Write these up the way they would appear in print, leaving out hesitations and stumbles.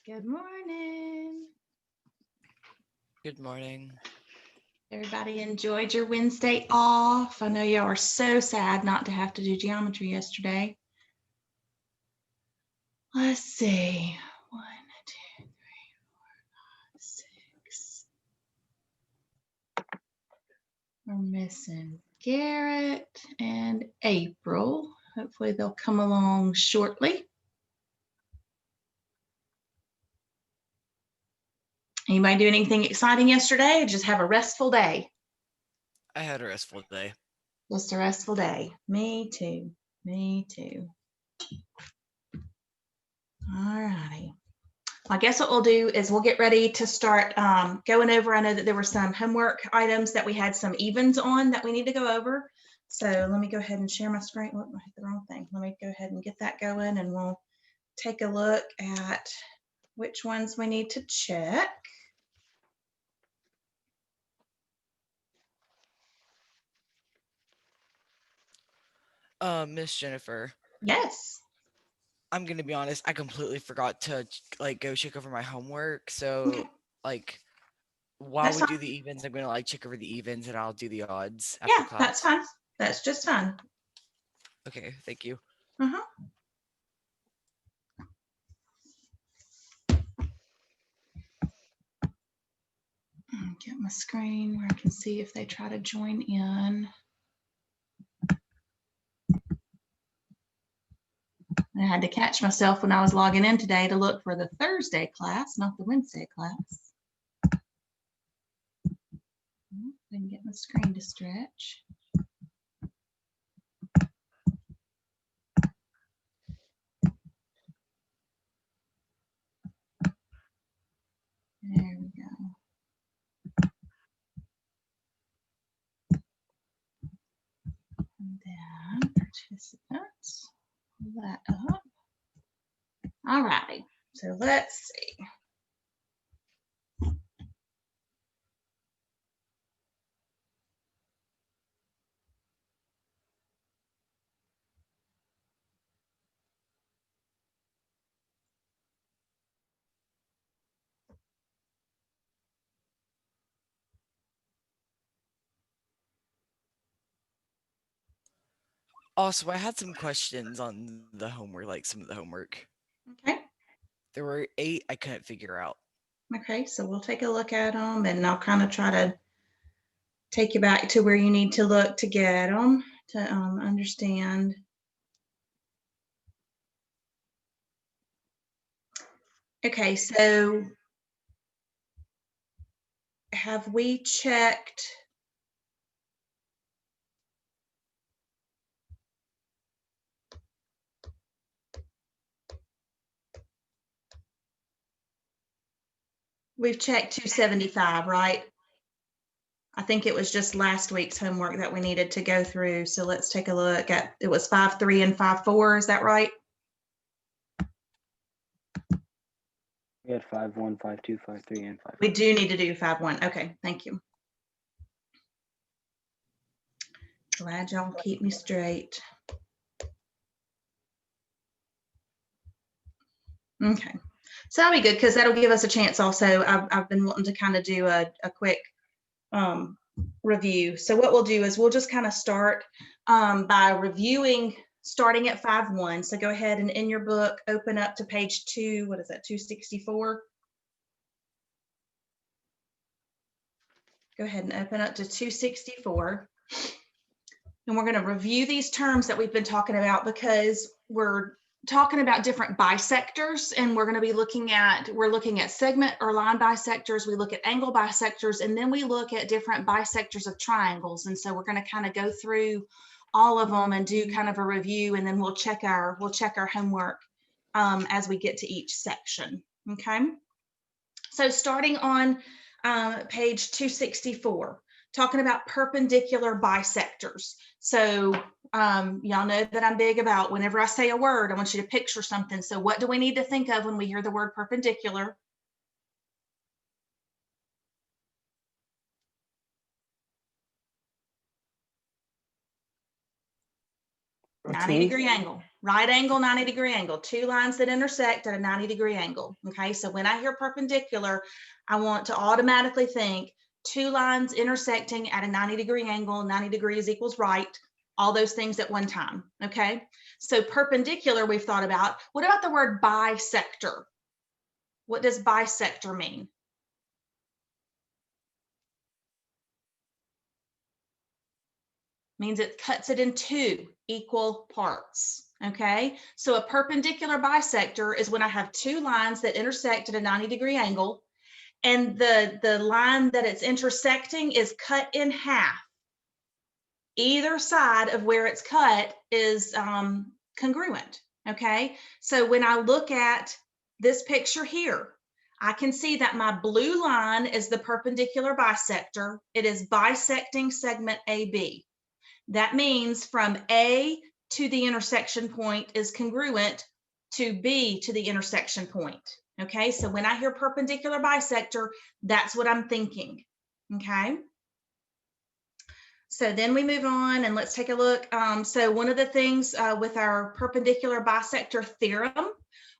Good morning. Good morning. Everybody enjoyed your Wednesday off. I know y'all are so sad not to have to do geometry yesterday. Let's see. 1, 2, 3, 4, 5, 6. We're missing Garrett and April. Hopefully they'll come along shortly. Anybody do anything exciting yesterday or just have a restful day? I had a restful day. Just a restful day. Me too. Me too. All righty. I guess what we'll do is we'll get ready to start going over. I know that there were some homework items that we had some evens on that we need to go over. So let me go ahead and share my screen. Oh, I hit the wrong thing. Let me go ahead and get that going and we'll take a look at which ones we need to check. Miss Jennifer. Yes. I'm gonna be honest. I completely forgot to go check over my homework. So Okay. while That's we fine. do the evens, I'm gonna check over the evens and I'll do the odds after Yeah, that's class. fine. That's just fine. Okay, thank you. Get my screen where I can see if they try to join in. I had to catch myself when I was logging in today to look for the Thursday class, not the Wednesday class. Didn't get my screen to stretch. There we go. And then participants, pull that up. All righty, so let's see. Also, I had some questions on the homework, some of the homework. Okay. There were 8 I couldn't figure out. Okay, so we'll take a look at them and I'll kind of try to take you back to where you need to look to get them to understand. Okay, so have we checked? We've checked 275, right? I think it was just last week's homework that we needed to go through. So let's take a look at, it was 5.3 and 5.4, is that right? We had 5.1, 5.2, 5.3, and 5.4. We do need to do 5.1. Okay, thank you. Glad y'all keep me straight. Okay, so that'll be good because that'll give us a chance also. I've been wanting to kind of do a quick review. So what we'll do is we'll just kind of start by reviewing starting at 5.1. So go ahead and in your book, open up to page 2, what is that, 264? Go ahead and open up to 264. And we're going to review these terms that we've been talking about because we're talking about different bisectors, and we're going to be looking at segment or line bisectors, we look at angle bisectors, and then we look at different bisectors of triangles. And so we're going to kind of go through all of them and do kind of a review, and then we'll check our homework as we get to each section. Okay, so starting on page 264, talking about perpendicular bisectors. So y'all know that I'm big about whenever I say a word, I want you to picture something. So what do we need to think of when we hear the word perpendicular? Rotate. 90-degree angle. right angle, 90-degree angle, two lines that intersect at a 90-degree angle. Okay, so when I hear perpendicular, I want to automatically think two lines intersecting at a 90-degree angle, 90 degrees equals right, all those things at one time. Okay, so perpendicular we've thought about. What about the word bisector? What does bisector mean? Means it cuts it in two equal parts. Okay, so a perpendicular bisector is when I have two lines that intersect at a 90-degree angle, and the line that it's intersecting is cut in half. Either side of where it's cut is congruent. Okay, so when I look at this picture here, I can see that my blue line is the perpendicular bisector. It is bisecting segment AB. That means from A to the intersection point is congruent to B to the intersection point. Okay, so when I hear perpendicular bisector, that's what I'm thinking. Okay, so then we move on and let's take a look. So one of the things with our perpendicular bisector theorem,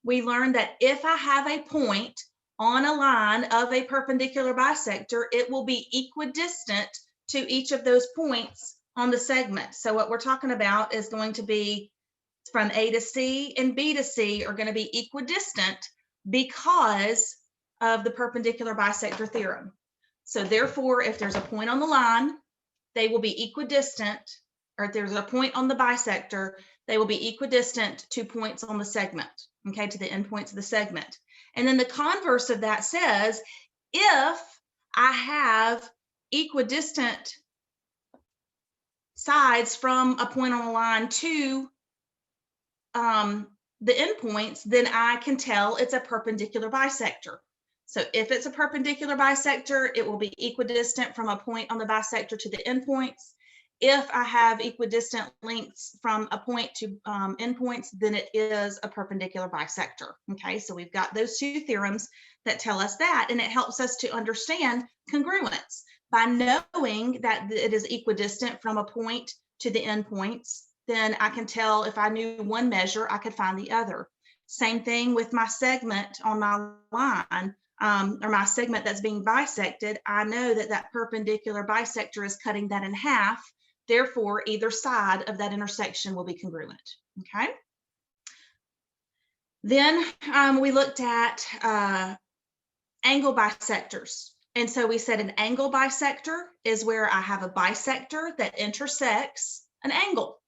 we learned that if I have a point on a line of a perpendicular bisector, it will be equidistant to each of those points on the segment. So what we're talking about is going to be from A to C and B to C are going to be equidistant because of the perpendicular bisector theorem. So therefore, if there's a point on the line, they will be equidistant, or if there's a point on the bisector, they will be equidistant to points on the segment, okay, to the endpoints of the segment. And then the converse of that says, if I have equidistant sides from a point on a line to the endpoints, then I can tell it's a perpendicular bisector. So if it's a perpendicular bisector, it will be equidistant from a point on the bisector to the endpoints. If I have equidistant lengths from a point to endpoints, then it is a perpendicular bisector. Okay, so we've got those two theorems that tell us that, and it helps us to understand congruence. By knowing that it is equidistant from a point to the endpoints, then I can tell if I knew one measure, I could find the other. Same thing with my segment on my line, or my segment that's being bisected. I know that that perpendicular bisector is cutting that in half. Therefore, either side of that intersection will be congruent. Okay. Then we looked at angle bisectors. And so we said an angle bisector is where I have a bisector that intersects an angle.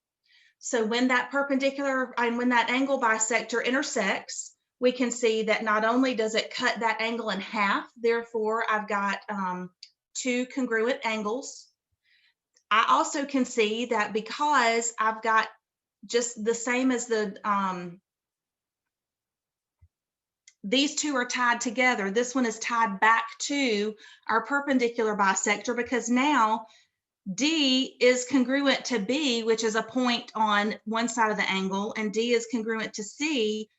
So when that perpendicular and when that angle bisector intersects, we can see that not only does it cut that angle in half, therefore I've got two congruent angles. I also can see that because I've got just the same as the these two are tied together. This one is tied back to our perpendicular bisector because now D is congruent to B, which is a point on one side of the angle, and D is congruent to C,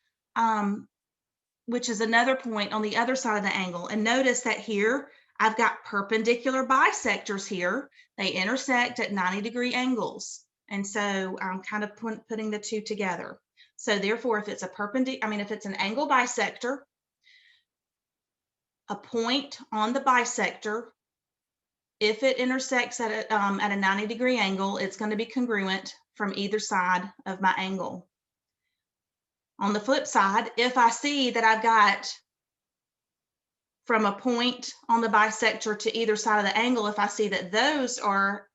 which is another point on the other side of the angle. And notice that here, I've got perpendicular bisectors here. They intersect at 90-degree angles. And so I'm kind of putting the two together. So therefore, if it's a if it's an angle bisector, a point on the bisector, if it intersects at a 90-degree angle, it's going to be congruent from either side of my angle. On the flip side, if I see that I've got from a point on the bisector to either side of the angle, if I see that those are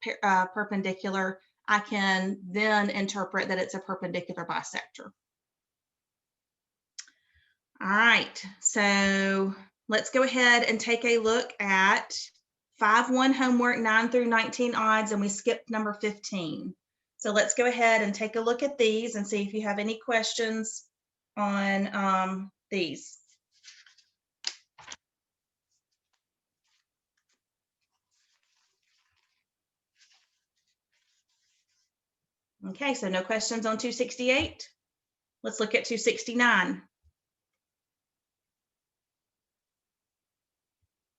perpendicular, I can then interpret that it's a perpendicular bisector. All right, so let's go ahead and take a look at 5-1 homework, 9 through 19 odds, and we skipped number 15. So let's go ahead and take a look at these and see if you have any questions on these. Okay, so no questions on 268. Let's look at 269.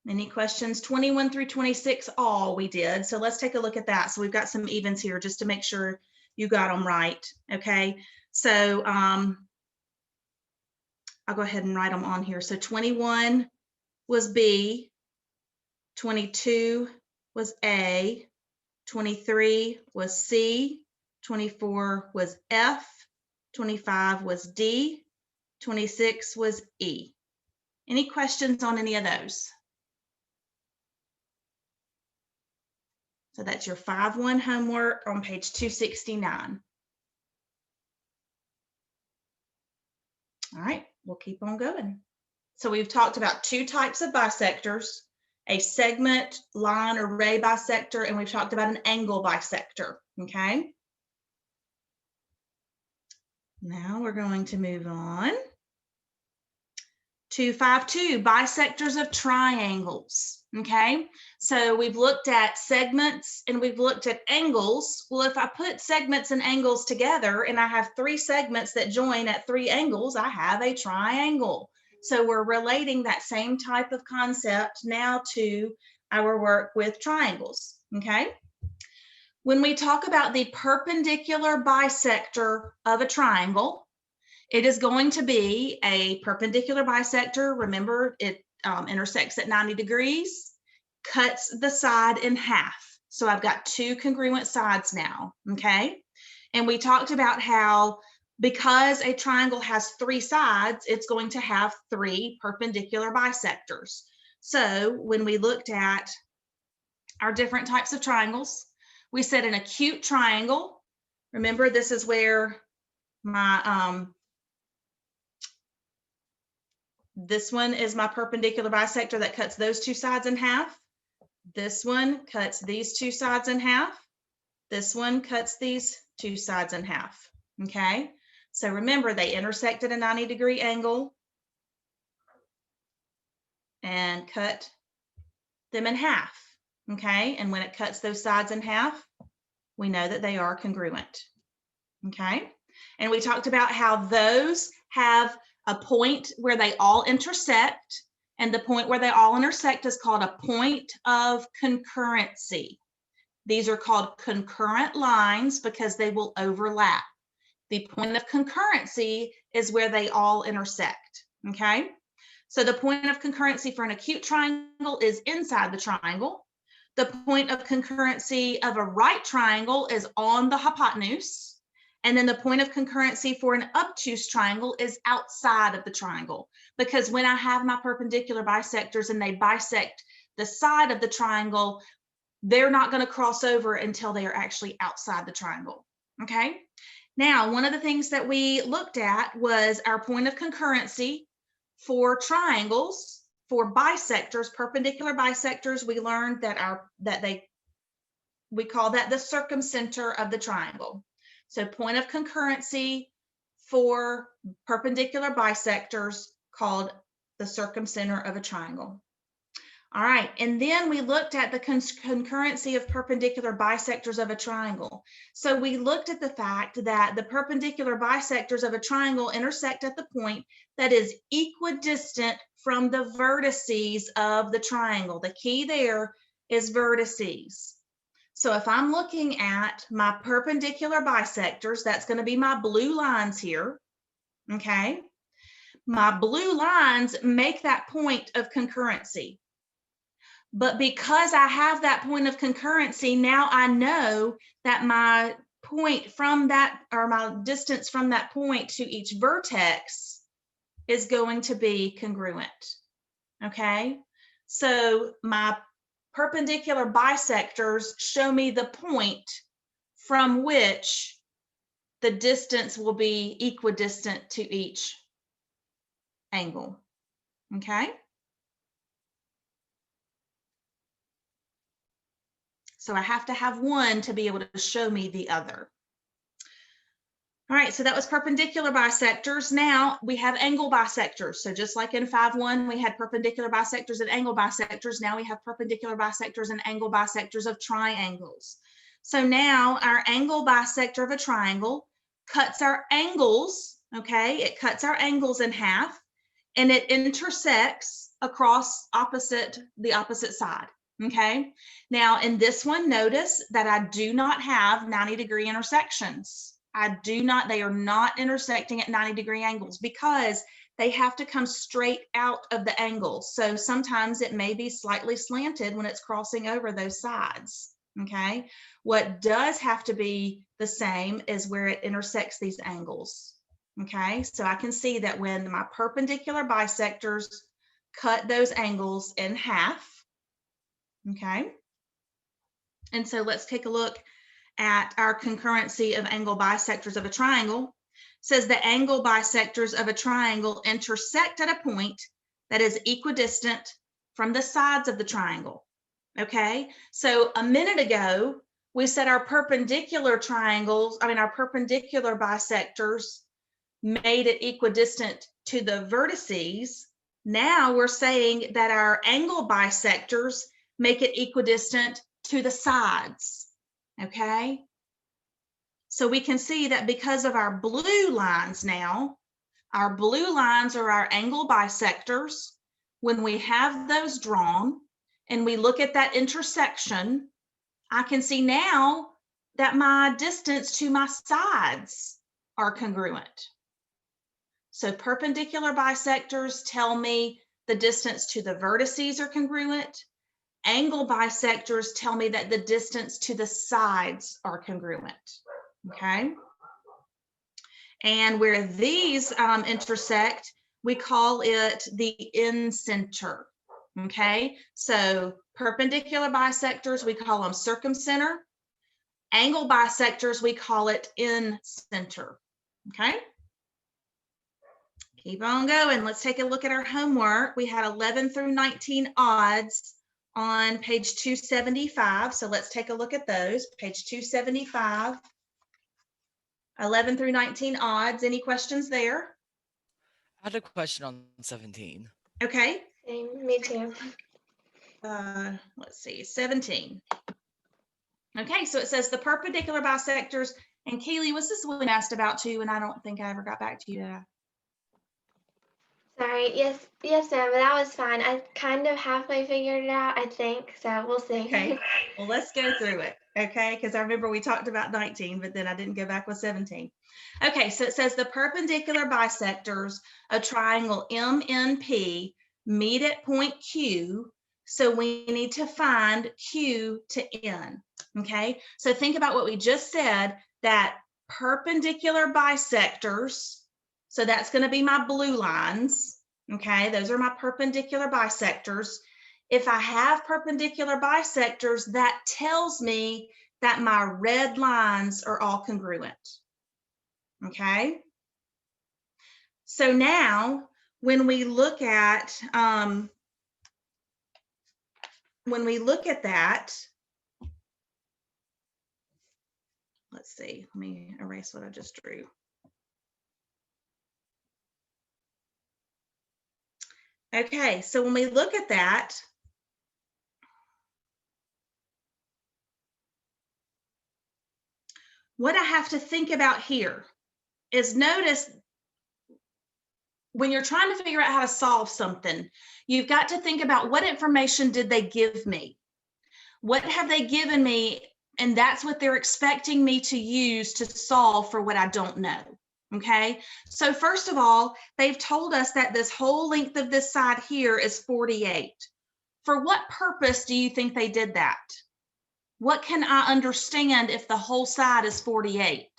Any questions? 21 through 26, all we did. So let's take a look at that. So we've got some evens here just to make sure you got them right. Okay. So I'll go ahead and write them on here. So 21 was B, 22 was A, 23 was C, 24 was F, 25 was D, 26 was E. Any questions on any of those? So that's your 5-1 homework on page 269. All right, we'll keep on going. So we've talked about two types of bisectors, a segment, line, or ray bisector, and we've talked about an angle bisector, okay? Now we're going to move on. 252, bisectors of triangles, okay? So we've looked at segments and we've looked at angles. Well, if I put segments and angles together and I have 3 segments that join at 3 angles, I have a triangle. So we're relating that same type of concept now to our work with triangles, okay? When we talk about the perpendicular bisector of a triangle, it is going to be a perpendicular bisector. Remember, it intersects at 90 degrees, cuts the side in half. So I've got 2 congruent sides now, okay? And we talked about how because a triangle has 3 sides, it's going to have 3 perpendicular bisectors. So when we looked at our different types of triangles, we said an acute triangle. Remember, this is where my this one is my perpendicular bisector that cuts those 2 sides in half. This one cuts these 2 sides in half. This one cuts these 2 sides in half, okay? So remember, they intersect at a 90-degree angle and cut them in half, okay? And when it cuts those sides in half, we know that they are congruent, okay? And we talked about how those have a point where they all intersect, and the point where they all intersect is called a point of concurrency. These are called concurrent lines because they will overlap. The point of concurrency is where they all intersect, okay? So the point of concurrency for an acute triangle is inside the triangle. The point of concurrency of a right triangle is on the hypotenuse. And then the point of concurrency for an obtuse triangle is outside of the triangle, because when I have my perpendicular bisectors and they bisect the side of the triangle, they're not going to cross over until they are actually outside the triangle, okay? Now, one of the things that we looked at was our point of concurrency for triangles, for bisectors, perpendicular bisectors. We learned that we call that the circumcenter of the triangle. So point of concurrency for perpendicular bisectors called the circumcenter of a triangle. All right, and then we looked at the concurrency of perpendicular bisectors of a triangle. So we looked at the fact that the perpendicular bisectors of a triangle intersect at the point that is equidistant from the vertices of the triangle. The key there is vertices. So if I'm looking at my perpendicular bisectors, that's going to be my blue lines here, okay? My blue lines make that point of concurrency. But because I have that point of concurrency, now I know that my point from that, or my distance from that point to each vertex is going to be congruent, okay? So my perpendicular bisectors show me the point from which the distance will be equidistant to each angle, okay? So I have to have one to be able to show me the other. All right, so that was perpendicular bisectors. Now we have angle bisectors. So just like in 5-1, we had perpendicular bisectors and angle bisectors. Now we have perpendicular bisectors and angle bisectors of triangles. So now our angle bisector of a triangle cuts our angles, okay? It cuts our angles in half, and it intersects across the opposite side. Okay, now in this one, notice that I do not have 90-degree intersections. They are not intersecting at 90-degree angles because they have to come straight out of the angle. So sometimes it may be slightly slanted when it's crossing over those sides, okay? What does have to be the same is where it intersects these angles, okay? So I can see that when my perpendicular bisectors cut those angles in half, okay? And so let's take a look at our concurrency of angle bisectors of a triangle. It says the angle bisectors of a triangle intersect at a point that is equidistant from the sides of the triangle. Okay, so a minute ago, we said our perpendicular bisectors made it equidistant to the vertices. Now we're saying that our angle bisectors make it equidistant to the sides, okay? So we can see that because of our blue lines now, our blue lines are our angle bisectors. When we have those drawn and we look at that intersection, I can see now that my distance to my sides are congruent. So perpendicular bisectors tell me the distance to the vertices are congruent. Angle bisectors tell me that the distance to the sides are congruent, okay? And where these intersect, we call it the incenter, okay? So perpendicular bisectors, we call them circumcenter. Angle bisectors, we call it incenter, okay? Keep on going. Let's take a look at our homework. We had 11 through 19 odds on page 275. So let's take a look at those. Page 275, 11 through 19 odds. Any questions there? I had a question on 17. Okay. Me too. Let's see, 17. Okay, so it says the perpendicular bisectors. And Kaylee, was this one asked about too? And I don't think I ever got back to you, did I? Sorry. Yes, ma'am. But that was fine. I kind of halfway figured it out, I think. So we'll see. Okay. Well, let's go through it, okay? Because I remember we talked about 19, but then I didn't go back with 17. Okay, so it says the perpendicular bisectors of triangle MNP meet at point Q, so we need to find Q to N, okay? So think about what we just said, that perpendicular bisectors, so that's going to be my blue lines, okay? Those are my perpendicular bisectors. If I have perpendicular bisectors, that tells me that my red lines are all congruent, okay? So now, when we look at that, let's see, let me erase what I just drew. Okay, so when we look at that, what I have to think about here is notice when you're trying to figure out how to solve something, you've got to think about what information did they give me? What have they given me? And that's what they're expecting me to use to solve for what I don't know. Okay, so first of all, they've told us that this whole length of this side here is 48. For what purpose do you think they did that? What can I understand if the whole side is 48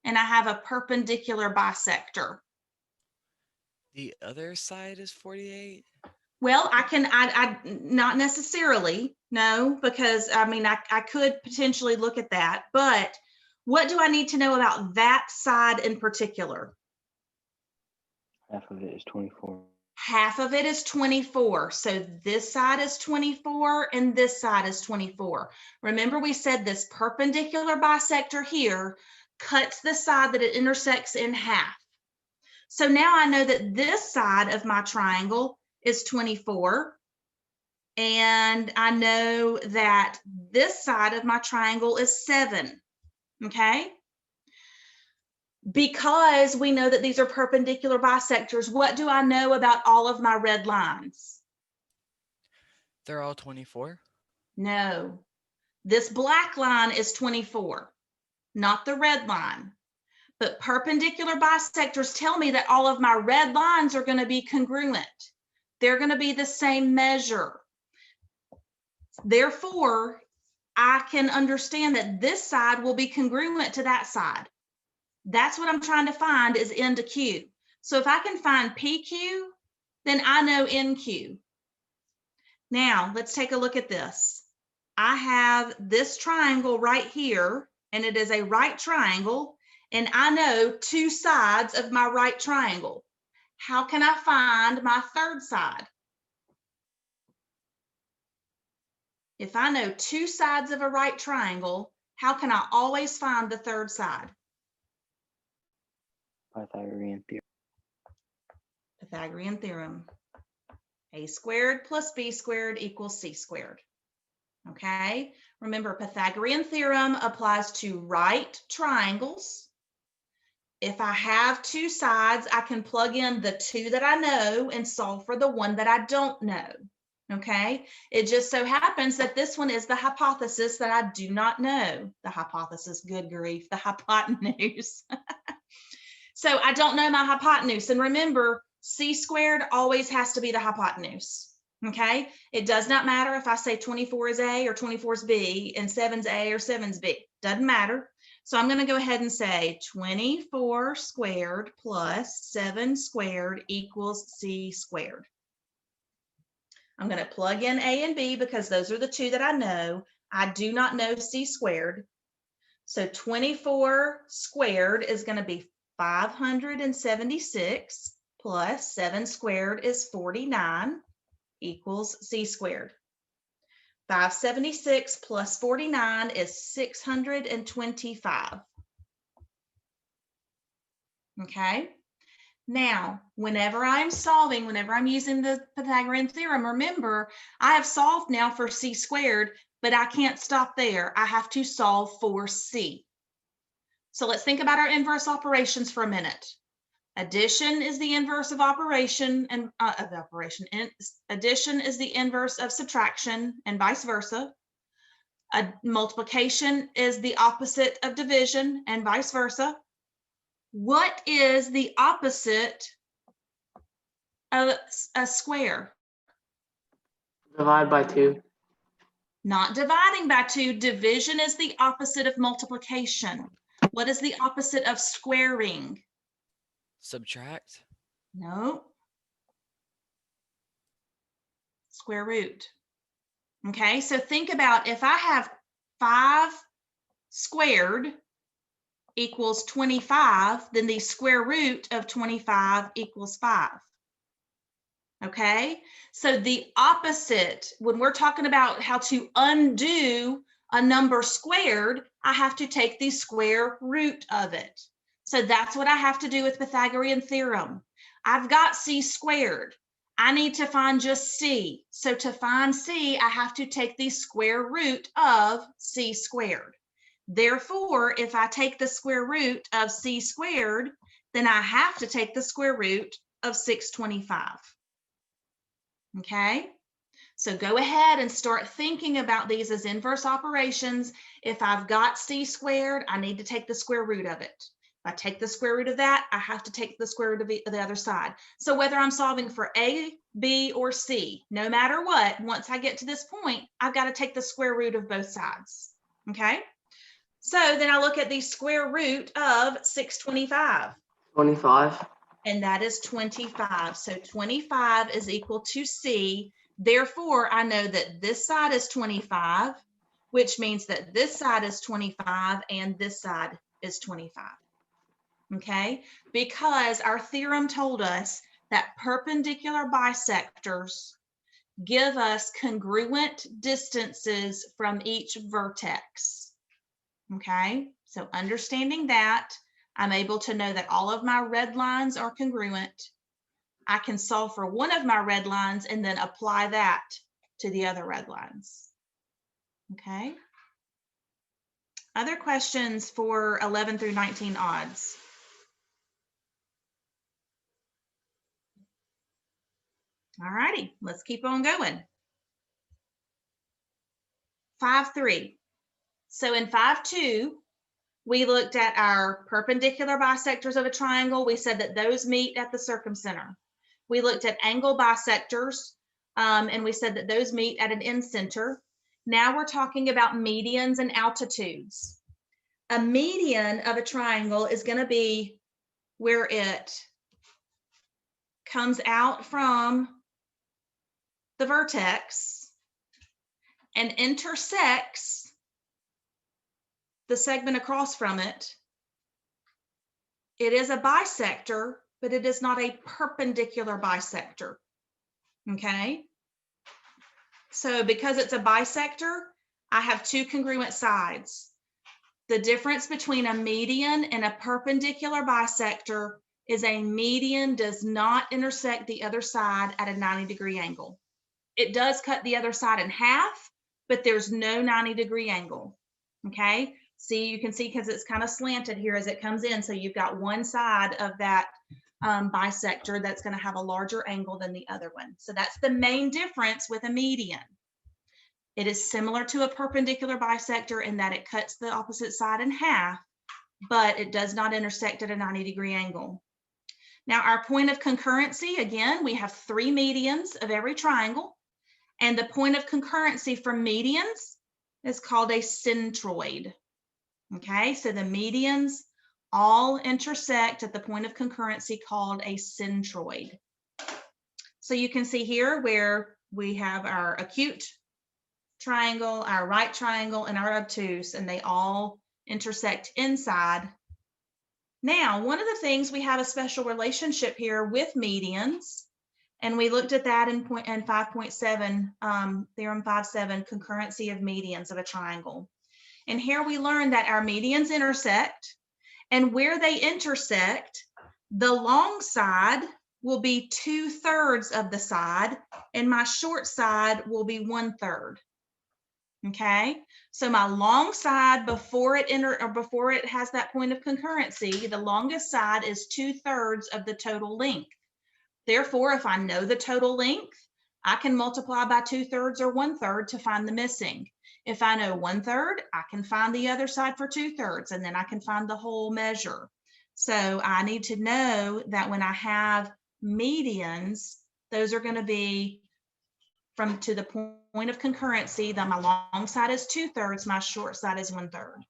and I have a perpendicular bisector? The other side is 48? Well, I not necessarily, no, because I mean, I could potentially look at that, but what do I need to know about that side in particular? Half of it is 24. Half of it is 24. So this side is 24 and this side is 24. Remember, we said this perpendicular bisector here cuts the side that it intersects in half. So now I know that this side of my triangle is 24. And I know that this side of my triangle is 7. Okay? Because we know that these are perpendicular bisectors, what do I know about all of my red lines? They're all 24? No. This black line is 24, not the red line. But perpendicular bisectors tell me that all of my red lines are going to be congruent. They're going to be the same measure. Therefore, I can understand that this side will be congruent to that side. That's what I'm trying to find is N to Q. So if I can find PQ, then I know NQ. Now, let's take a look at this. I have this triangle right here, and it is a right triangle, and I know two sides of my right triangle. How can I find my third side? If I know two sides of a right triangle, how can I always find the third side? Pythagorean theorem. Pythagorean theorem. A squared plus B squared equals C squared. Okay, remember Pythagorean theorem applies to right triangles. If I have two sides, I can plug in the two that I know and solve for the one that I don't know. Okay, it just so happens that this one is the hypothesis that I do not know. The hypothesis, good grief, the hypotenuse. So I don't know my hypotenuse. And remember, C squared always has to be the hypotenuse. Okay, it does not matter if I say 24 is A or 24 is B and 7's A or 7's B. Doesn't matter. So I'm going to go ahead and say 24 squared plus 7 squared equals C squared. I'm going to plug in A and B because those are the two that I know. I do not know C squared. So 24 squared is going to be 576 plus 7 squared is 49 equals C squared. 576 plus 49 is 625. Okay. Now, whenever I'm solving, whenever I'm using the Pythagorean theorem, remember, I have solved now for C squared, but I can't stop there. I have to solve for C. So let's think about our inverse operations for a minute. Addition is the inverse of operation and addition is the inverse of subtraction and vice versa. Multiplication is the opposite of division and vice versa. What is the opposite of a square? Divide by 2. Not dividing by 2. Division is the opposite of multiplication. What is the opposite of squaring? Subtract. No. Square root. Okay, so think about if I have 5 squared equals 25, then the square root of 25 equals 5. Okay, so the opposite, when we're talking about how to undo a number squared, I have to take the square root of it. So that's what I have to do with Pythagorean theorem. I've got C squared. I need to find just C. So to find C, I have to take the square root of C squared. Therefore, if I take the square root of C squared, then I have to take the square root of 625. Okay, so go ahead and start thinking about these as inverse operations. If I've got C squared, I need to take the square root of it. If I take the square root of that, I have to take the square root of the other side. So whether I'm solving for A, B, or C, no matter what, once I get to this point, I've got to take the square root of both sides. Okay, so then I look at the square root of 625. 25. And that is 25. So 25 is equal to C. Therefore, I know that this side is 25, which means that this side is 25 and this side is 25. Okay, because our theorem told us that perpendicular bisectors give us congruent distances from each vertex. Okay, so understanding that, I'm able to know that all of my red lines are congruent. I can solve for one of my red lines and then apply that to the other red lines. Okay. Other questions for 11 through 19 odds? All righty, let's keep on going. 5-3. So in 5-2, We looked at our perpendicular bisectors of a triangle. We said that those meet at the circumcenter. We looked at angle bisectors, and we said that those meet at an incenter. Now we're talking about medians and altitudes. A median of a triangle is going to be where it comes out from the vertex and intersects the segment across from it. It is a bisector, but it is not a perpendicular bisector. Okay. So because it's a bisector, I have two congruent sides. The difference between a median and a perpendicular bisector is a median does not intersect the other side at a 90-degree angle. It does cut the other side in half, but there's no 90-degree angle. Okay. See, you can see because it's kind of slanted here as it comes in. So you've got one side of that bisector that's going to have a larger angle than the other one. So that's the main difference with a median. It is similar to a perpendicular bisector in that it cuts the opposite side in half, but it does not intersect at a 90-degree angle. Now our point of concurrency, again, we have 3 medians of every triangle, and the point of concurrency for medians is called a centroid. Okay, so the medians all intersect at the point of concurrency called a centroid. So you can see here where we have our acute triangle, our right triangle, and our obtuse, and they all intersect inside. Now, one of the things, we have a special relationship here with medians, and we looked at that in 5.7, theorem 5.7, concurrency of medians of a triangle. And here we learned that our medians intersect, and where they intersect, the long side will be 2/3 of the side, and my short side will be 1/3. Okay, so my long side before it has that point of concurrency, the longest side is 2/3 of the total length. Therefore, if I know the total length, I can multiply by 2/3 or 1/3 to find the missing. If I know 1/3, I can find the other side for 2/3, and then I can find the whole measure. So I need to know that when I have medians, those are going to be from to the point of concurrency, that my long side is 2/3, my short side is 1/3.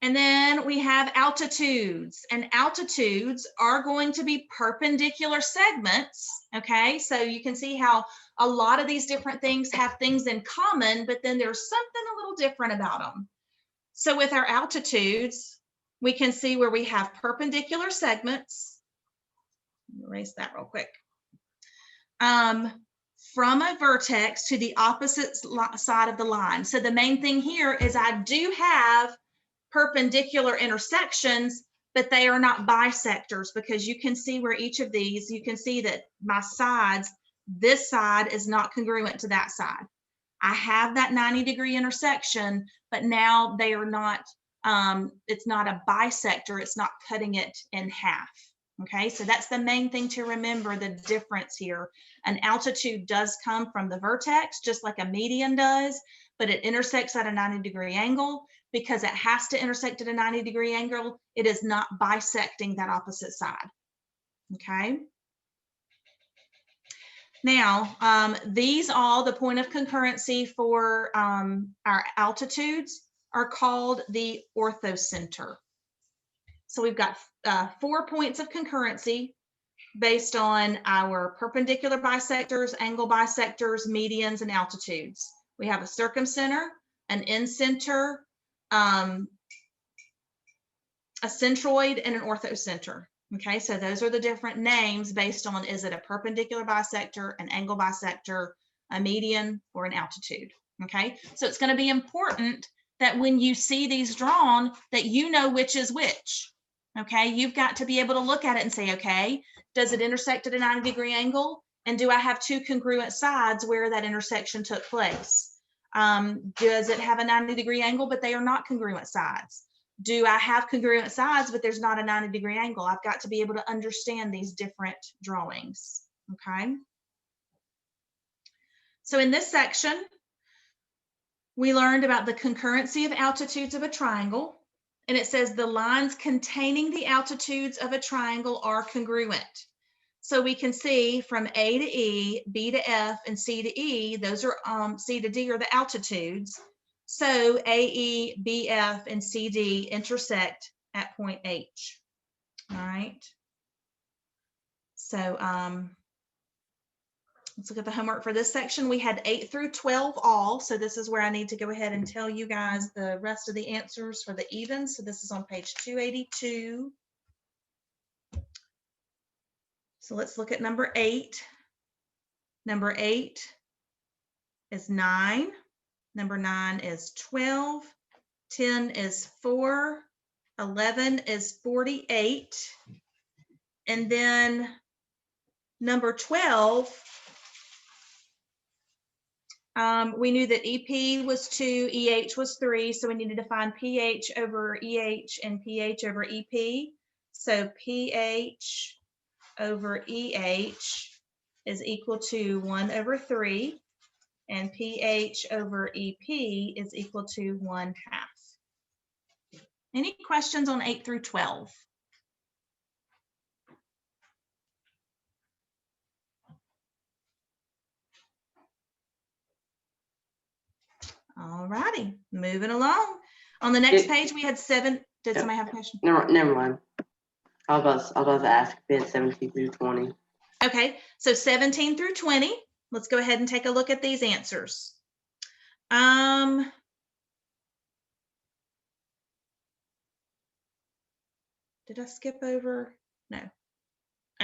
And then we have altitudes, and altitudes are going to be perpendicular segments. Okay, so you can see how a lot of these different things have things in common, but then there's something a little different about them. So with our altitudes, we can see where we have perpendicular segments. Erase that real quick. From a vertex to the opposite side of the line. So the main thing here is I do have perpendicular intersections, but they are not bisectors, because you can see where each of these, you can see that my sides, this side is not congruent to that side. I have that 90-degree intersection, but now they are not, it's not a bisector, it's not cutting it in half. Okay, so that's the main thing to remember, the difference here. An altitude does come from the vertex, just like a median does, but it intersects at a 90-degree angle. Because it has to intersect at a 90-degree angle, it is not bisecting that opposite side. Okay. Now, these all, the point of concurrency for our altitudes are called the orthocenter. So we've got 4 points of concurrency based on our perpendicular bisectors, angle bisectors, medians, and altitudes. We have a circumcenter, an incenter, a centroid, and an orthocenter. Okay, so those are the different names based on, is it a perpendicular bisector, an angle bisector, a median, or an altitude. Okay, so it's going to be important that when you see these drawn, that you know which is which. Okay, you've got to be able to look at it and say, okay, does it intersect at a 90-degree angle? And do I have two congruent sides where that intersection took place? Does it have a 90-degree angle, but they are not congruent sides? Do I have congruent sides, but there's not a 90-degree angle? I've got to be able to understand these different drawings. Okay. So in this section, we learned about the concurrency of altitudes of a triangle. And it says the lines containing the altitudes of a triangle are congruent. So we can see from A to E, B to F, and C to E, those are C to D are the altitudes. So AE, BF, and CD intersect at point H. All right. So let's look at the homework for this section. We had 8 through 12 all. So this is where I need to go ahead and tell you guys the rest of the answers for the evens. So this is on page 282. So let's look at number 8. Number 8 is 9. Number 9 is 12. 10 is 4. 11 is 48. And then number 12, we knew that EP was 2, EH was 3, so we needed to find PH over EH and PH over EP. So PH over EH is equal to 1 over 3, and PH over EP is equal to 1/2. Any questions on 8 through 12? All righty, moving along. On the next page, we had 7. Did somebody have a question? Never mind. I was about to ask if we had 17 through 20. Okay, so 17 through 20. Let's go ahead and take a look at these answers. Did I skip over? No.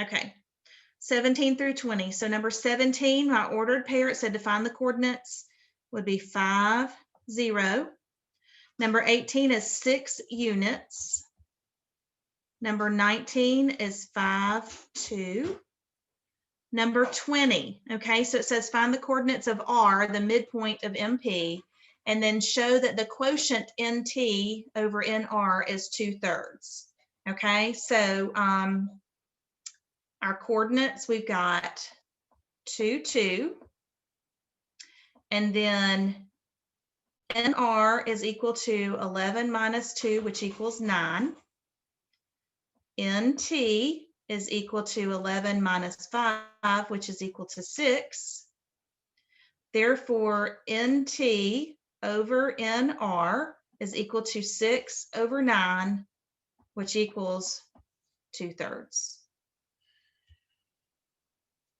Okay. 17 through 20. So number 17, my ordered pair, it said to find the coordinates would be 5, 0. Number 18 is 6 units. Number 19 is 5, 2. Number 20, okay, so it says find the coordinates of R, the midpoint of MP, and then show that the quotient NT over NR is 2/3. Okay, so our coordinates, we've got 2, 2, and then NR is equal to 11 minus 2, which equals 9. NT is equal to 11 minus 5, which is equal to 6. Therefore, NT over NR is equal to 6 over 9, which equals 2/3.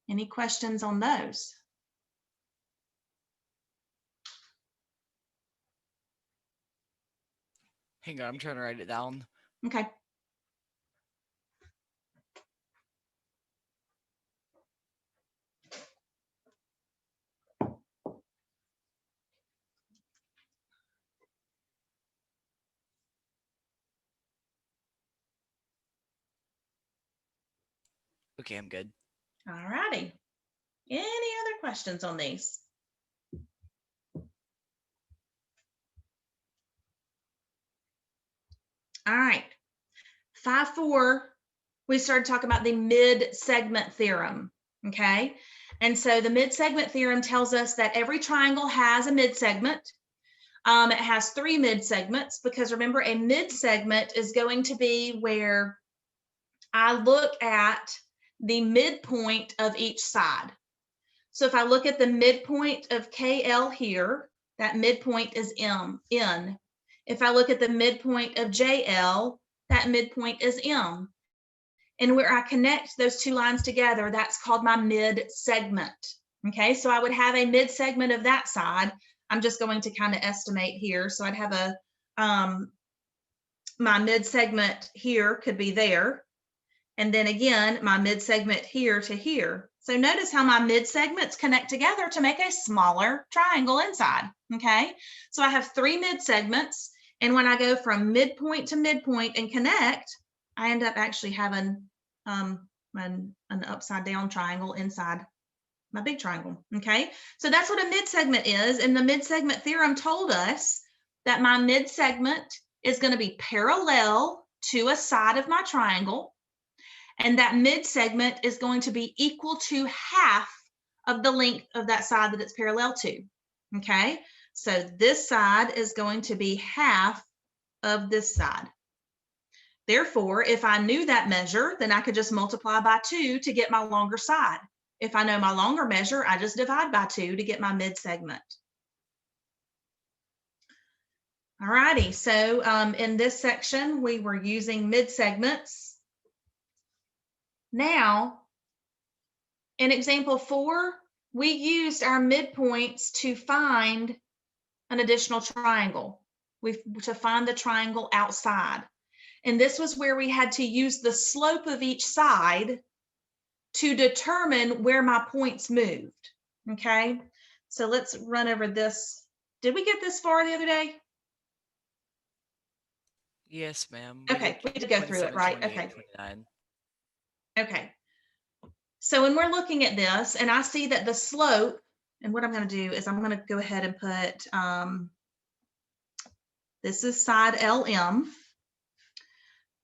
Any questions on those? Hang on, I'm trying to write it down. Okay. Okay, I'm good. All righty. Any other questions on these? All right. 5-4, we started talking about the mid-segment theorem, okay? And so the mid-segment theorem tells us that every triangle has a mid-segment. It has 3 mid-segments because remember, a mid-segment is going to be where I look at the midpoint of each side. So if I look at the midpoint of KL here, that midpoint is N. If I look at the midpoint of JL, that midpoint is M. And where I connect those 2 lines together, that's called my mid-segment. Okay, so I would have a mid-segment of that side. I'm just going to kind of estimate here. So I'd have a, my mid-segment here could be there. And then again, my mid-segment here to here. So notice how my mid-segments connect together to make a smaller triangle inside, okay? So I have 3 mid-segments, and when I go from midpoint to midpoint and connect, I end up actually having an upside down triangle inside my big triangle, okay? So that's what a mid-segment is, and the mid-segment theorem told us that my mid-segment is going to be parallel to a side of my triangle, and that mid-segment is going to be equal to half of the length of that side that it's parallel to, okay? So this side is going to be half of this side. Therefore, if I knew that measure, then I could just multiply by 2 to get my longer side. If I know my longer measure, I just divide by 2 to get my mid segment. All righty, so in this section, we were using mid segments. Now, in example 4, we used our midpoints to find an additional triangle. To find the triangle outside. And this was where we had to use the slope of each side to determine where my points moved. Okay, so let's run over this. Did we get this far the other day? Yes, ma'am. Okay, we did go through it, 27, right? 28, Okay. 29. Okay. So when we're looking at this, and I see that the slope, and what I'm going to do is I'm going to go ahead and put, this is side LM.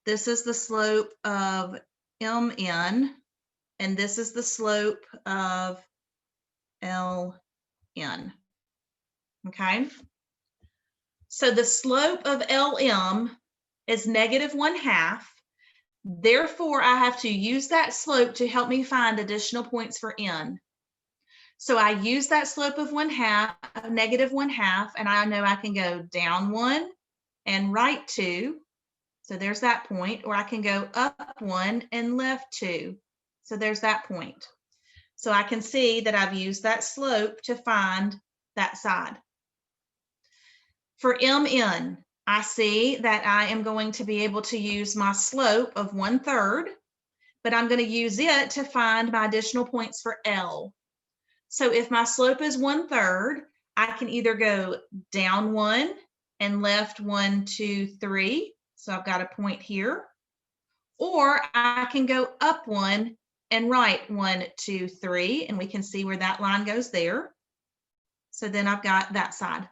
This is the slope of MN, and this is the slope of LN. Okay. So the slope of LM is -1/2. Therefore, I have to use that slope to help me find additional points for N. So I use that slope of -1/2, and I know I can go down 1 and right 2. So there's that point, or I can go up 1 and left 2. So there's that point. So I can see that I've used that slope to find that side. For MN, I see that I am going to be able to use my slope of 1/3, but I'm going to use it to find my additional points for L. So if my slope is 1/3, I can either go down 1 and left 1, 2, 3. So I've got a point here, or I can go up 1 and right 1, 2, 3, and we can see where that line goes there. So then I've got that side.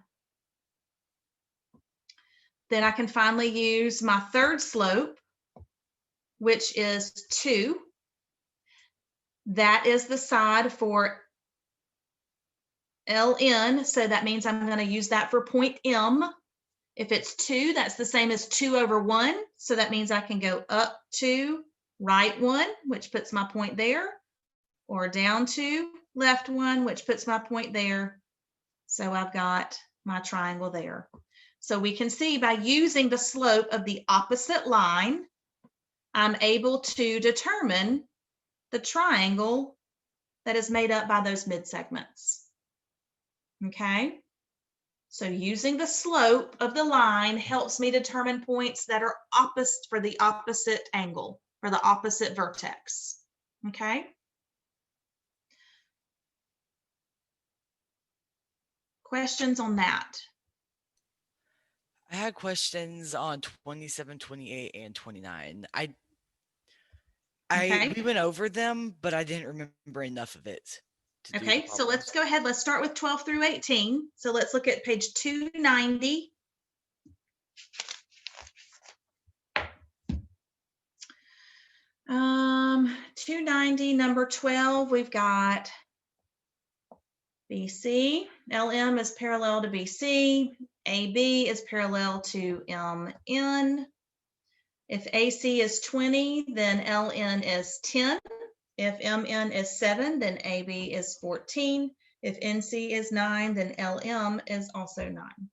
Then I can finally use my third slope, which is 2. That is the side for LN, so that means I'm going to use that for point M. If it's 2, that's the same as 2/1, so that means I can go up 2, right 1, which puts my point there, or down 2, left 1, which puts my point there. So I've got my triangle there. So we can see by using the slope of the opposite line, I'm able to determine the triangle that is made up by those mid-segments. Okay, so using the slope of the line helps me determine points that are opposite for the opposite angle, or the opposite vertex. Okay. Questions on that? I had questions on 27, 28, and 29. Okay. We went over them, but I didn't remember enough of it. Okay, so let's go ahead. Let's start with 12 through 18. So let's look at page 290. Um, 290, number 12, we've got BC. LM is parallel to BC. AB is parallel to MN. If AC is 20, then LN is 10. If MN is 7, then AB is 14. If NC is 9, then LM is also 9.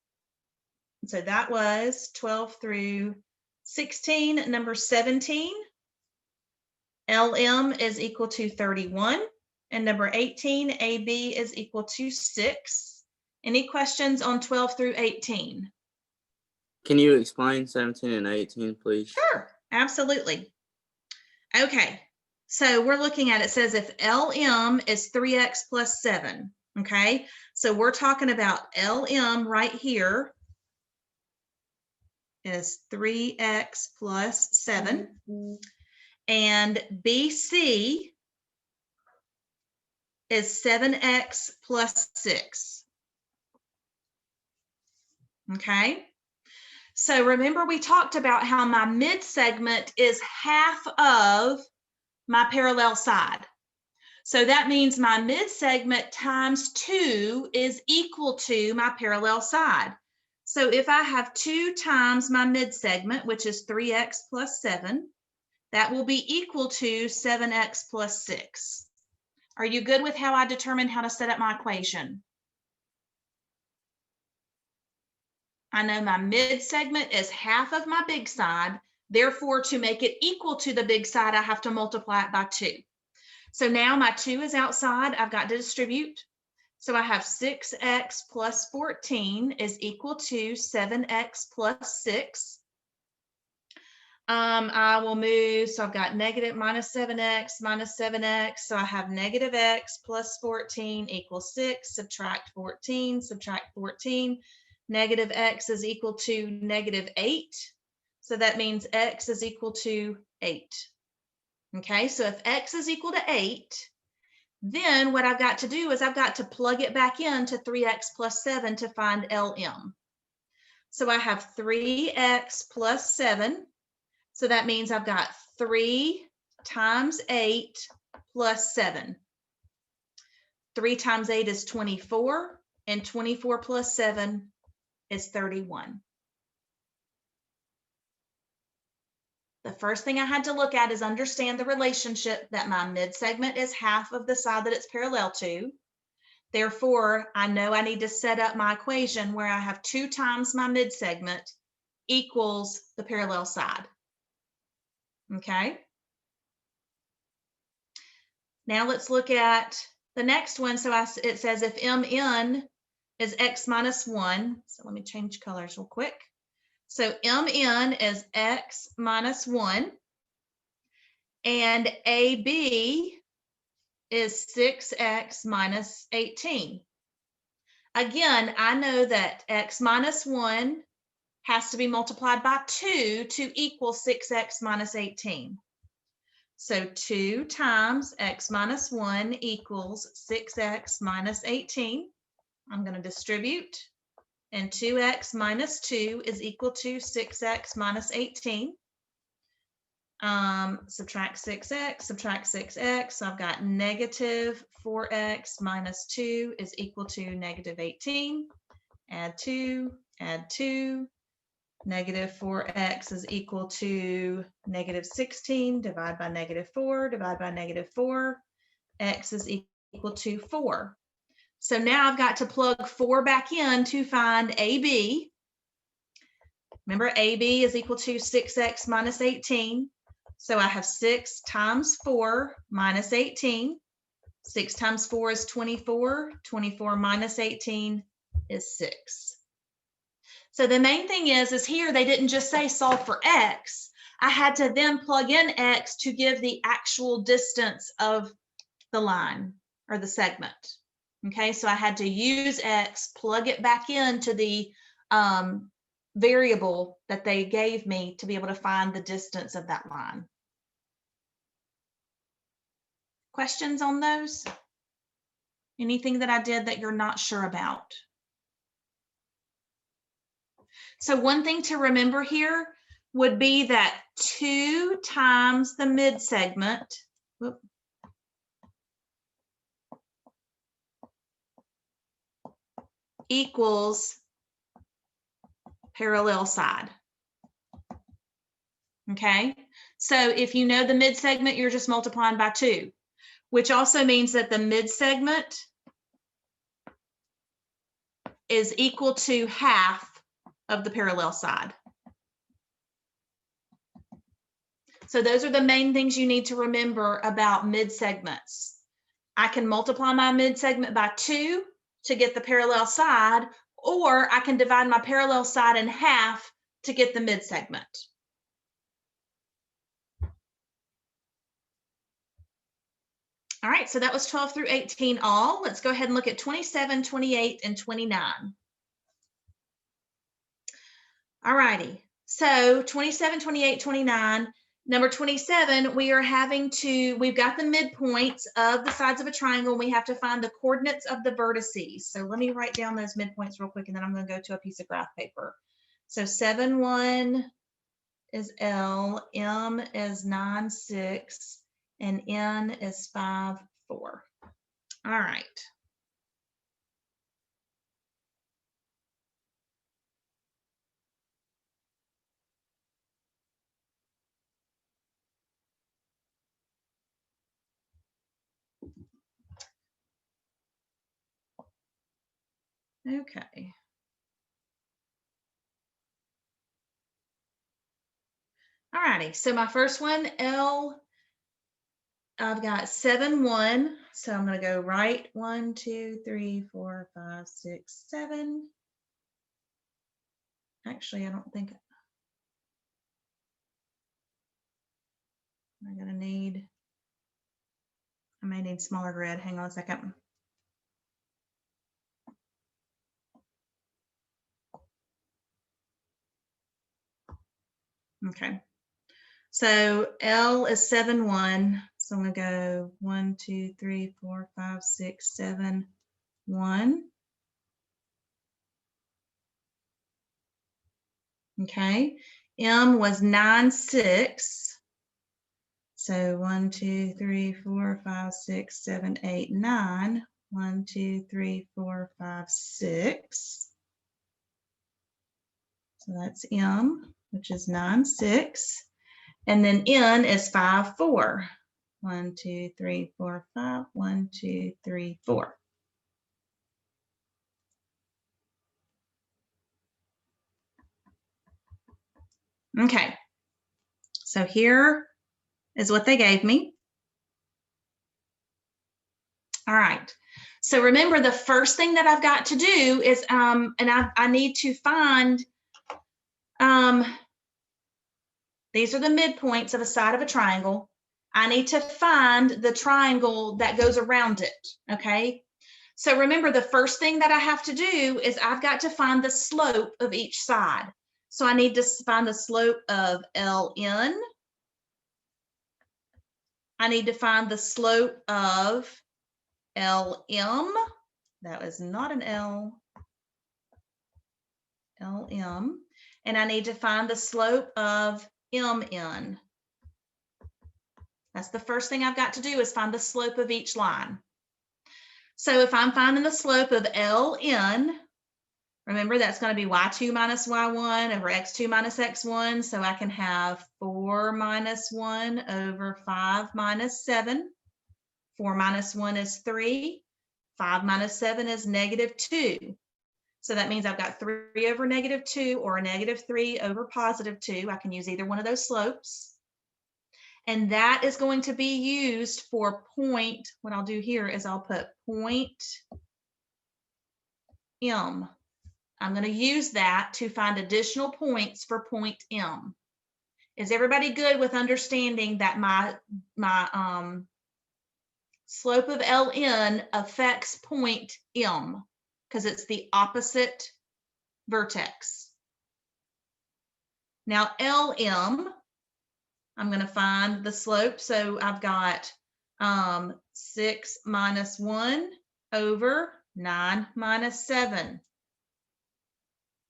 So that was 12 through 16. Number 17, LM is equal to 31. And number 18, AB is equal to 6. Any questions on 12 through 18? Can you explain 17 and 18, please? Sure, absolutely. Okay, so we're looking at, it says if LM is 3x plus 7, okay? So we're talking about LM right here is 3x plus 7. And BC is 7x plus 6. Okay? So remember we talked about how my mid segment is half of my parallel side. So that means my mid-segment times 2 is equal to my parallel side. So if I have 2 times my mid-segment, which is 3x plus 7, that will be equal to 7x plus 6. Are you good with how I determined how to set up my equation? I know my mid-segment is half of my big side. Therefore, to make it equal to the big side, I have to multiply it by 2. So now my 2 is outside. I've got to distribute. So I have 6x plus 14 is equal to 7x plus 6. I will move. So I've got negative minus 7x minus 7x. So I have negative x plus 14 equals 6. Subtract 14, subtract 14. Negative x is equal to negative 8. So that means x is equal to 8. Okay, so if x is equal to 8, then what I've got to do is I've got to plug it back into 3x plus 7 to find LM. So I have 3x plus 7. So that means I've got 3 times 8 plus 7. 3 times 8 is 24, and 24 plus 7 is 31. The first thing I had to look at is understand the relationship that my mid-segment is half of the side that it's parallel to. Therefore, I know I need to set up my equation where I have 2 times my mid-segment equals the parallel side. Okay. Now let's look at the next one. So it says if MN is x minus 1. So let me change colors real quick. So MN is x minus 1, and AB is 6x minus 18. Again, I know that x minus 1 has to be multiplied by 2 to equal 6x minus 18. So 2 times x minus 1 equals 6x minus 18. I'm going to distribute. And 2x minus 2 is equal to 6x minus 18. Subtract 6x, subtract 6x. So I've got negative 4x minus 2 is equal to negative 18. Add 2, add 2. Negative 4x is equal to negative 16. Divide by negative 4, divide by negative 4. X is equal to 4. So now I've got to plug 4 back in to find AB. Remember, AB is equal to 6x minus 18. So I have 6 times 4 minus 18. 6 times 4 is 24. 24 minus 18 is 6. So the main thing is here they didn't just say solve for x. I had to then plug in x to give the actual distance of the line or the segment. Okay, so I had to use x, plug it back into the variable that they gave me to be able to find the distance of that line. Questions on those? Anything that I did that you're not sure about? So one thing to remember here would be that 2 times the mid-segment, equals parallel side. Okay, so if you know the mid-segment, you're just multiplying by 2, which also means that the mid-segment is equal to half of the parallel side. So those are the main things you need to remember about mid-segments. I can multiply my mid-segment by 2 to get the parallel side, or I can divide my parallel side in half to get the mid-segment. All right, so that was 12 through 18 all. Let's go ahead and look at 27, 28, and 29. All righty, so 27, 28, 29. Number 27, we've got the midpoints of the sides of a triangle, and we have to find the coordinates of the vertices. So let me write down those midpoints real quick, and then I'm going to go to a piece of graph paper. So 7, 1 is L, M is 9, 6, and N is 5, 4. All right. Okay. All righty. So my first one, L, I've got 7, 1. So I'm going to go right 1, 2, 3, 4, 5, 6, 7. Actually, I don't think I'm going to need, I may need smaller grid. Hang on a second. Okay. So L is 7, 1. So I'm going to go 1, 2, 3, 4, 5, 6, 7, 1. Okay. M was 9, 6. So 1, 2, 3, 4, 5, 6, 7, 8, 9. 1, 2, 3, 4, 5, 6. So that's M, which is 9, 6. And then N is 5, 4. 1, 2, 3, 4, 5. 1, 2, 3, 4. Okay. So here is what they gave me. All right. So remember, the first thing that I've got to do is, and I need to find, these are the midpoints of a side of a triangle. I need to find the triangle that goes around it, okay? So remember, the first thing that I have to do is I've got to find the slope of each side. So I need to find the slope of LN. I need to find the slope of LM. That was not an L. LM. And I need to find the slope of MN. That's the first thing I've got to do, is find the slope of each line. So if I'm finding the slope of LN, remember that's going to be y2 minus y1 over x2 minus x1. So I can have 4 minus 1 over 5 minus 7. 4 minus 1 is 3. 5 minus 7 is -2. So that means I've got 3 over -2 or a -3 over +2. I can use either one of those slopes. And that is going to be used for point. What I'll do here is I'll put point M. I'm going to use that to find additional points for point M. Is everybody good with understanding that my slope of LN affects point M because it's the opposite vertex? Now LM, I'm going to find the slope. So I've got 6 minus 1 over 9 minus 7.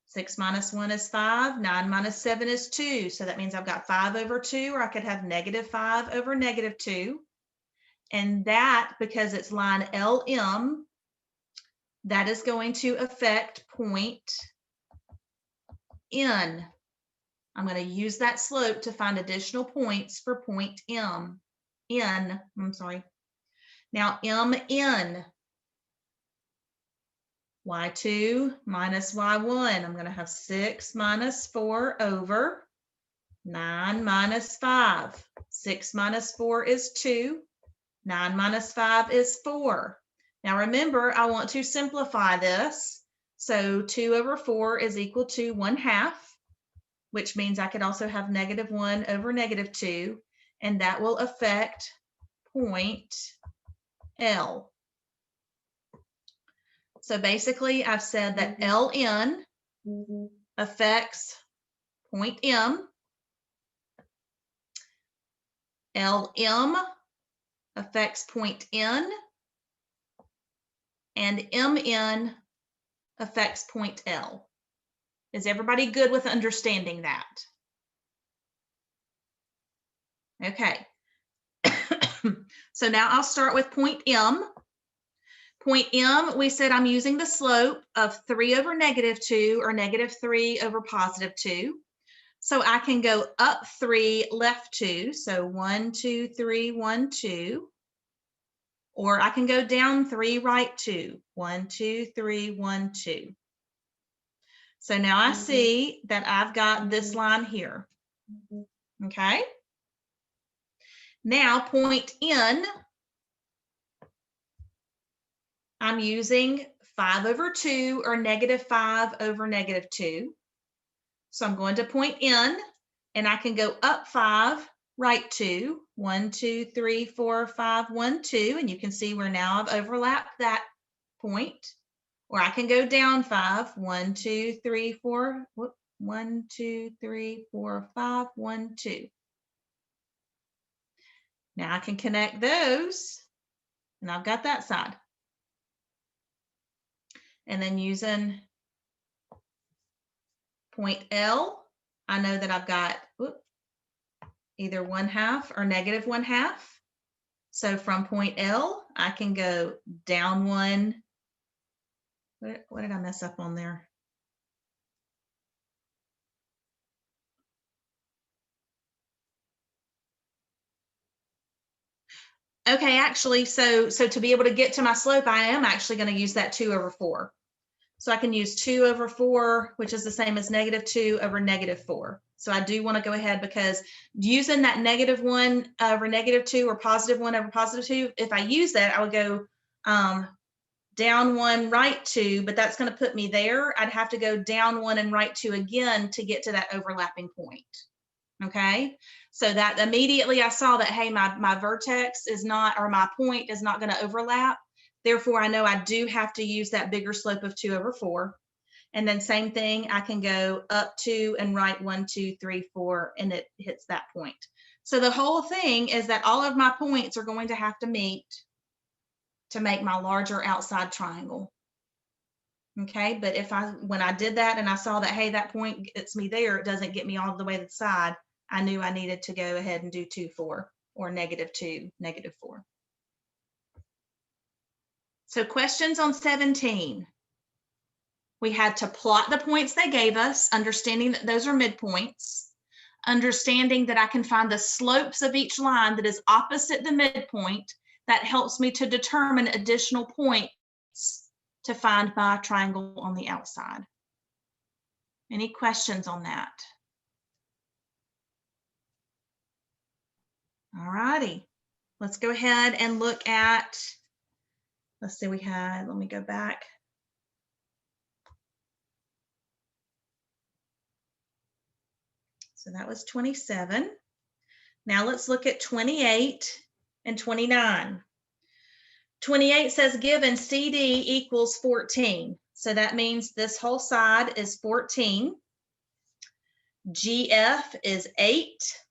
6 minus 1 is 5. 9 minus 7 is 2. So that means I've got 5 over 2, or I could have -5 over -2. And that, because it's line LM, that is going to affect point N. I'm going to use that slope to find additional points for point M. I'm sorry. Now MN. Y2 minus Y1. I'm going to have 6 minus 4 over 9 minus 5. 6 minus 4 is 2. 9 minus 5 is 4. Now remember, I want to simplify this. So 2 over 4 is equal to 1/2, which means I could also have -1 over -2, and that will affect point L. So basically, I've said that LN affects point M. LM affects point N. And MN affects point L. Is everybody good with understanding that? Okay. So now I'll start with point M. Point M, we said I'm using the slope of 3 over -2 or -3 over +2. So I can go up 3, left 2. So 1, 2, 3, 1, 2. Or I can go down 3, right 2. 1, 2, 3, 1, 2. So now I see that I've got this line here. Okay. Now point N, I'm using 5 over 2 or -5 over -2. So I'm going to point N and I can go up 5, right 2, 1, 2, 3, 4, 5, 1, 2. And you can see where now I've overlapped that point. Or I can go down 5, 1, 2, 3, 4, 1, 2, 3, 4, 5, 1, 2. Now I can connect those and I've got that side. And then using point L, I know that I've got either 1/2 or -1/2. So from point L, I can go down 1. What did I mess up on there? Okay, actually, so to be able to get to my slope, I am actually going to use that 2 over 4. So I can use 2 over 4, which is the same as -2 over -4. So I do want to go ahead because using that -1 over -2 or +1 over +2, if I use that, I would go down 1, right 2, but that's going to put me there. I'd have to go down 1 and right 2 again to get to that overlapping point. Okay, so that immediately I saw that, hey, my vertex is not, or my point is not going to overlap. Therefore, I know I do have to use that bigger slope of 2 over 4. And then same thing, I can go up 2 and right 1, 2, 3, 4, and it hits that point. So the whole thing is that all of my points are going to have to meet to make my larger outside triangle. Okay, but when I did that and I saw that, hey, that point gets me there, it doesn't get me all the way to the side, I knew I needed to go ahead and do 2, 4 or -2, -4. So questions on 17. We had to plot the points they gave us, understanding that those are midpoints, understanding that I can find the slopes of each line that is opposite the midpoint. That helps me to determine additional points to find my triangle on the outside. Any questions on that? All righty, let's go ahead and look at, let's see, let me go back. So that was 27. Now let's look at 28 and 29. 28 says given CD equals 14. So that means this whole side is 14. GF is 8.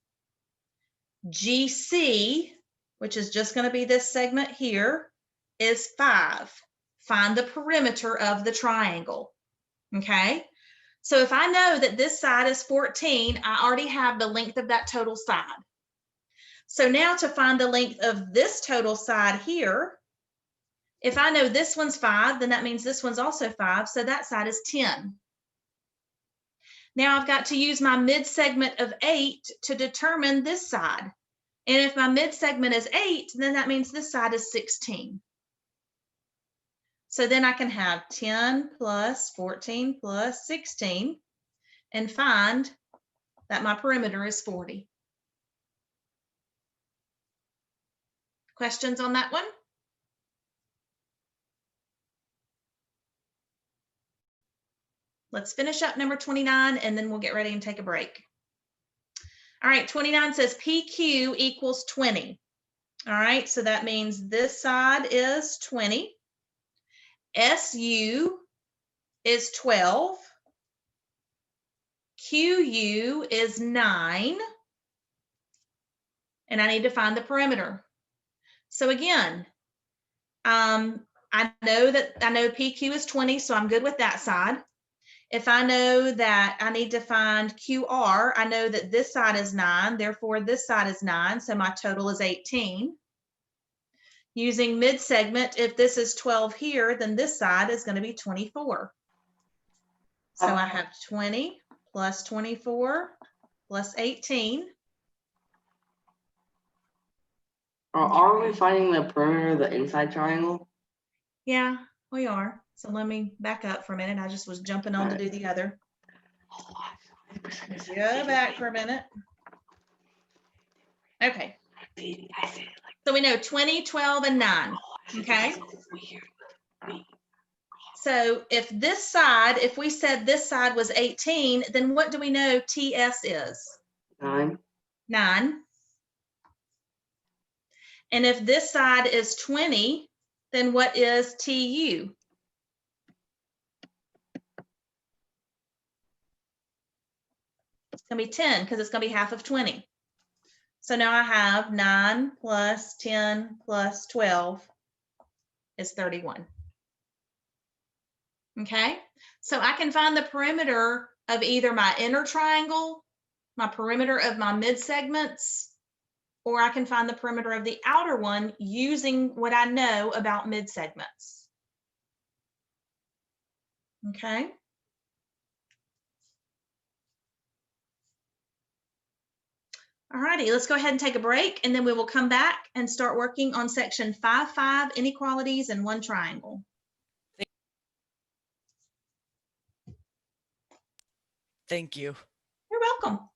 GC, which is just going to be this segment here, is 5. Find the perimeter of the triangle. Okay. So if I know that this side is 14, I already have the length of that total side. So now to find the length of this total side here, if I know this one's 5, then that means this one's also 5. So that side is 10. Now I've got to use my mid segment of 8 to determine this side. And if my mid segment is 8, then that means this side is 16. So then I can have 10 plus 14 plus 16 and find that my perimeter is 40. Questions on that one? Let's finish up number 29 and then we'll get ready and take a break. All right, 29 says PQ equals 20. All right, so that means this side is 20. SU is 12. QU is 9. And I need to find the perimeter. So again, I know PQ is 20, so I'm good with that side. If I know that I need to find QR, I know that this side is 9, therefore this side is 9, so my total is 18. Using mid-segment, if this is 12 here, then this side is going to be 24. So I have 20 plus 24 plus 18. Are we finding the perimeter of the inside triangle? Yeah, we are. So let me back up for a minute. I just was jumping on to do the other. Go back for a minute. Okay. So we know 20, 12, and 9. Okay. So if this side, if we said this side was 18, then what do we know TS is? 9. 9. And if this side is 20, then what is TU? It's going to be 10 because it's going to be half of 20. So now I have 9 plus 10 plus 12 is 31. Okay, so I can find the perimeter of either my inner triangle, my perimeter of my mid segments, or I can find the perimeter of the outer one using what I know about mid segments. Okay. All righty, let's go ahead and take a break, and then we will come back and start working on section 5.5, inequalities in one triangle. Thank you. You're welcome.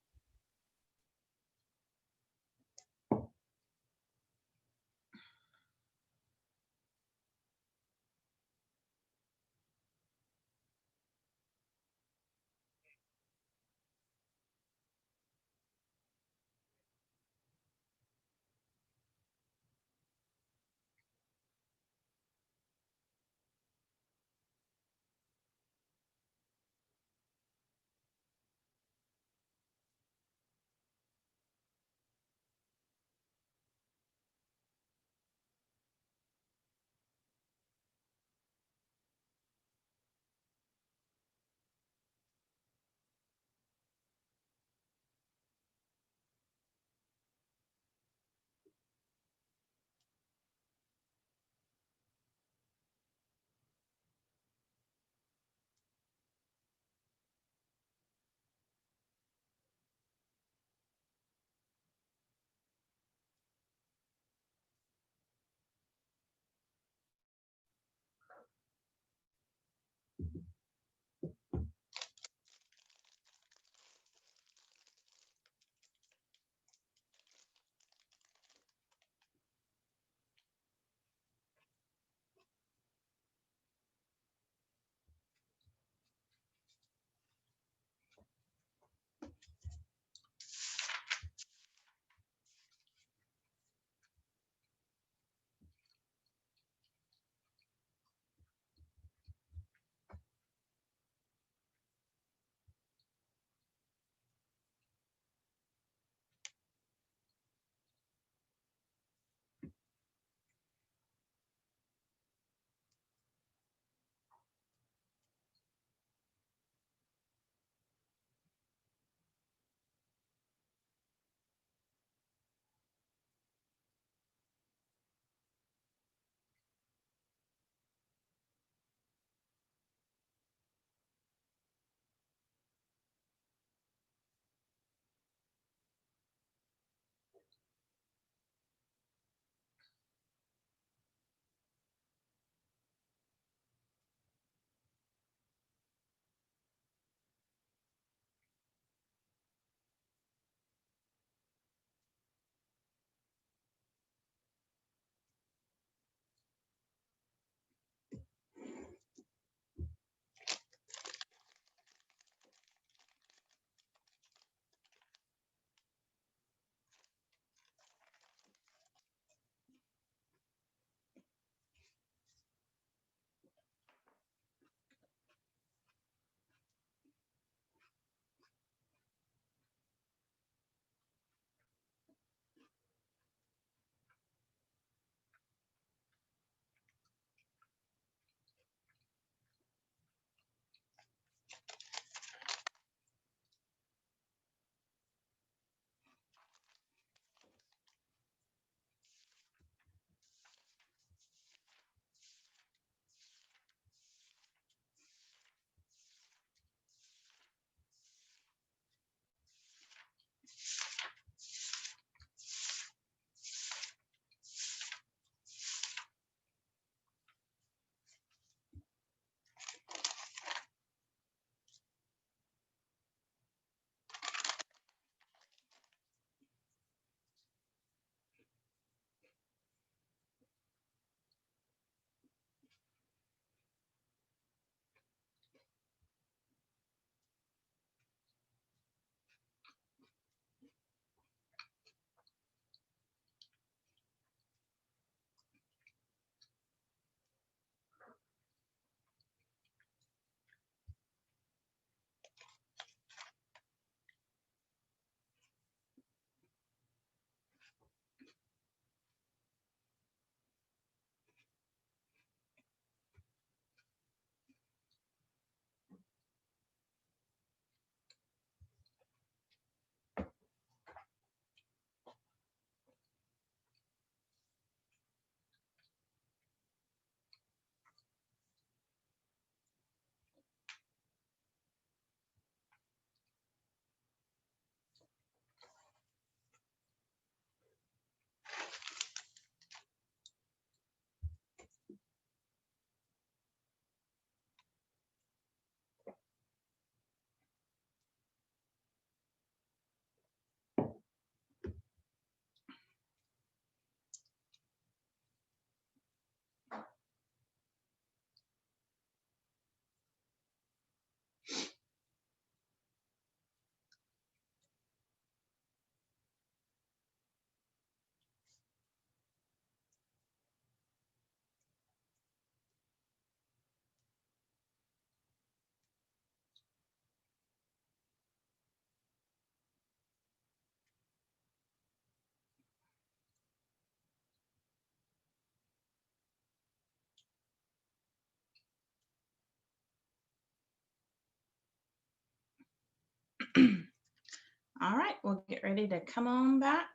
All right, we'll get ready to come on back.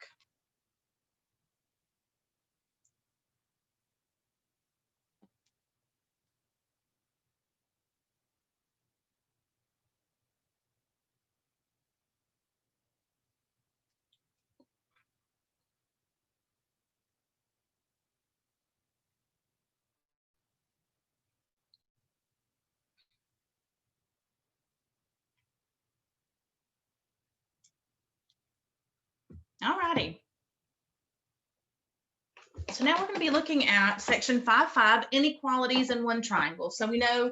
All righty. So now we're going to be looking at section 5.5, inequalities in one triangle. So we know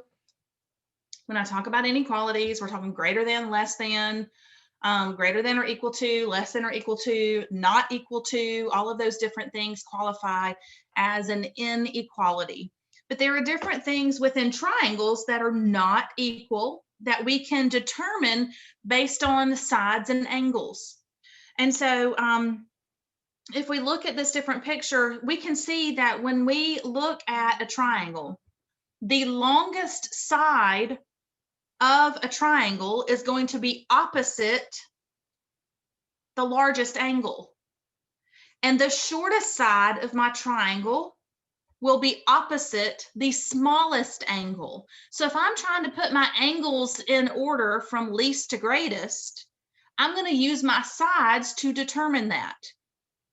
when I talk about inequalities, we're talking greater than, less than, greater than or equal to, less than or equal to, not equal to, all of those different things qualify as an inequality. But there are different things within triangles that are not equal that we can determine based on the sides and angles. And so if we look at this different picture, we can see that when we look at a triangle, the longest side of a triangle is going to be opposite the largest angle. And the shortest side of my triangle will be opposite the smallest angle. So if I'm trying to put my angles in order from least to greatest, I'm going to use my sides to determine that.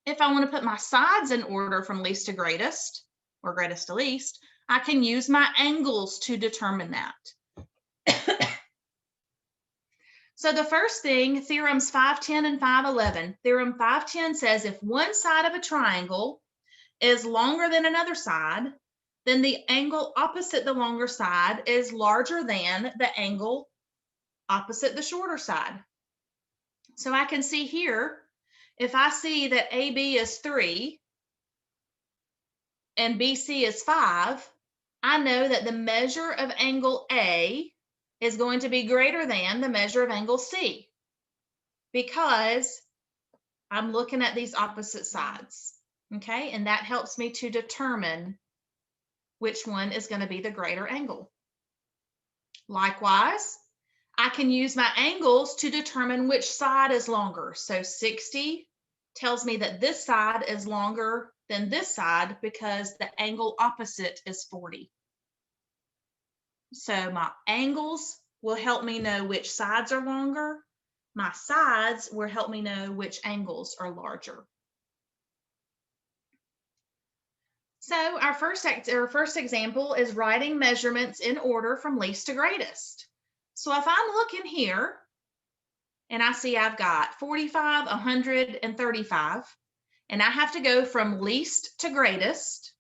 If I want to put my sides in order from least to greatest, or greatest to least, I can use my angles to determine that. So the first thing, theorems 510 and 511. Theorem 510 says if one side of a triangle is longer than another side, then the angle opposite the longer side is larger than the angle opposite the shorter side. So I can see here, if I see that AB is 3 and BC is 5, I know that the measure of angle A is going to be greater than the measure of angle C because I'm looking at these opposite sides, okay? And that helps me to determine which one is going to be the greater angle. Likewise, I can use my angles to determine which side is longer. So 60 tells me that this side is longer than this side because the angle opposite is 40. So my angles will help me know which sides are longer. My sides will help me know which angles are larger. So our first example is writing measurements in order from least to greatest. So if I'm looking here and I see I've got 45, 100, and 35, and I have to go from least to greatest,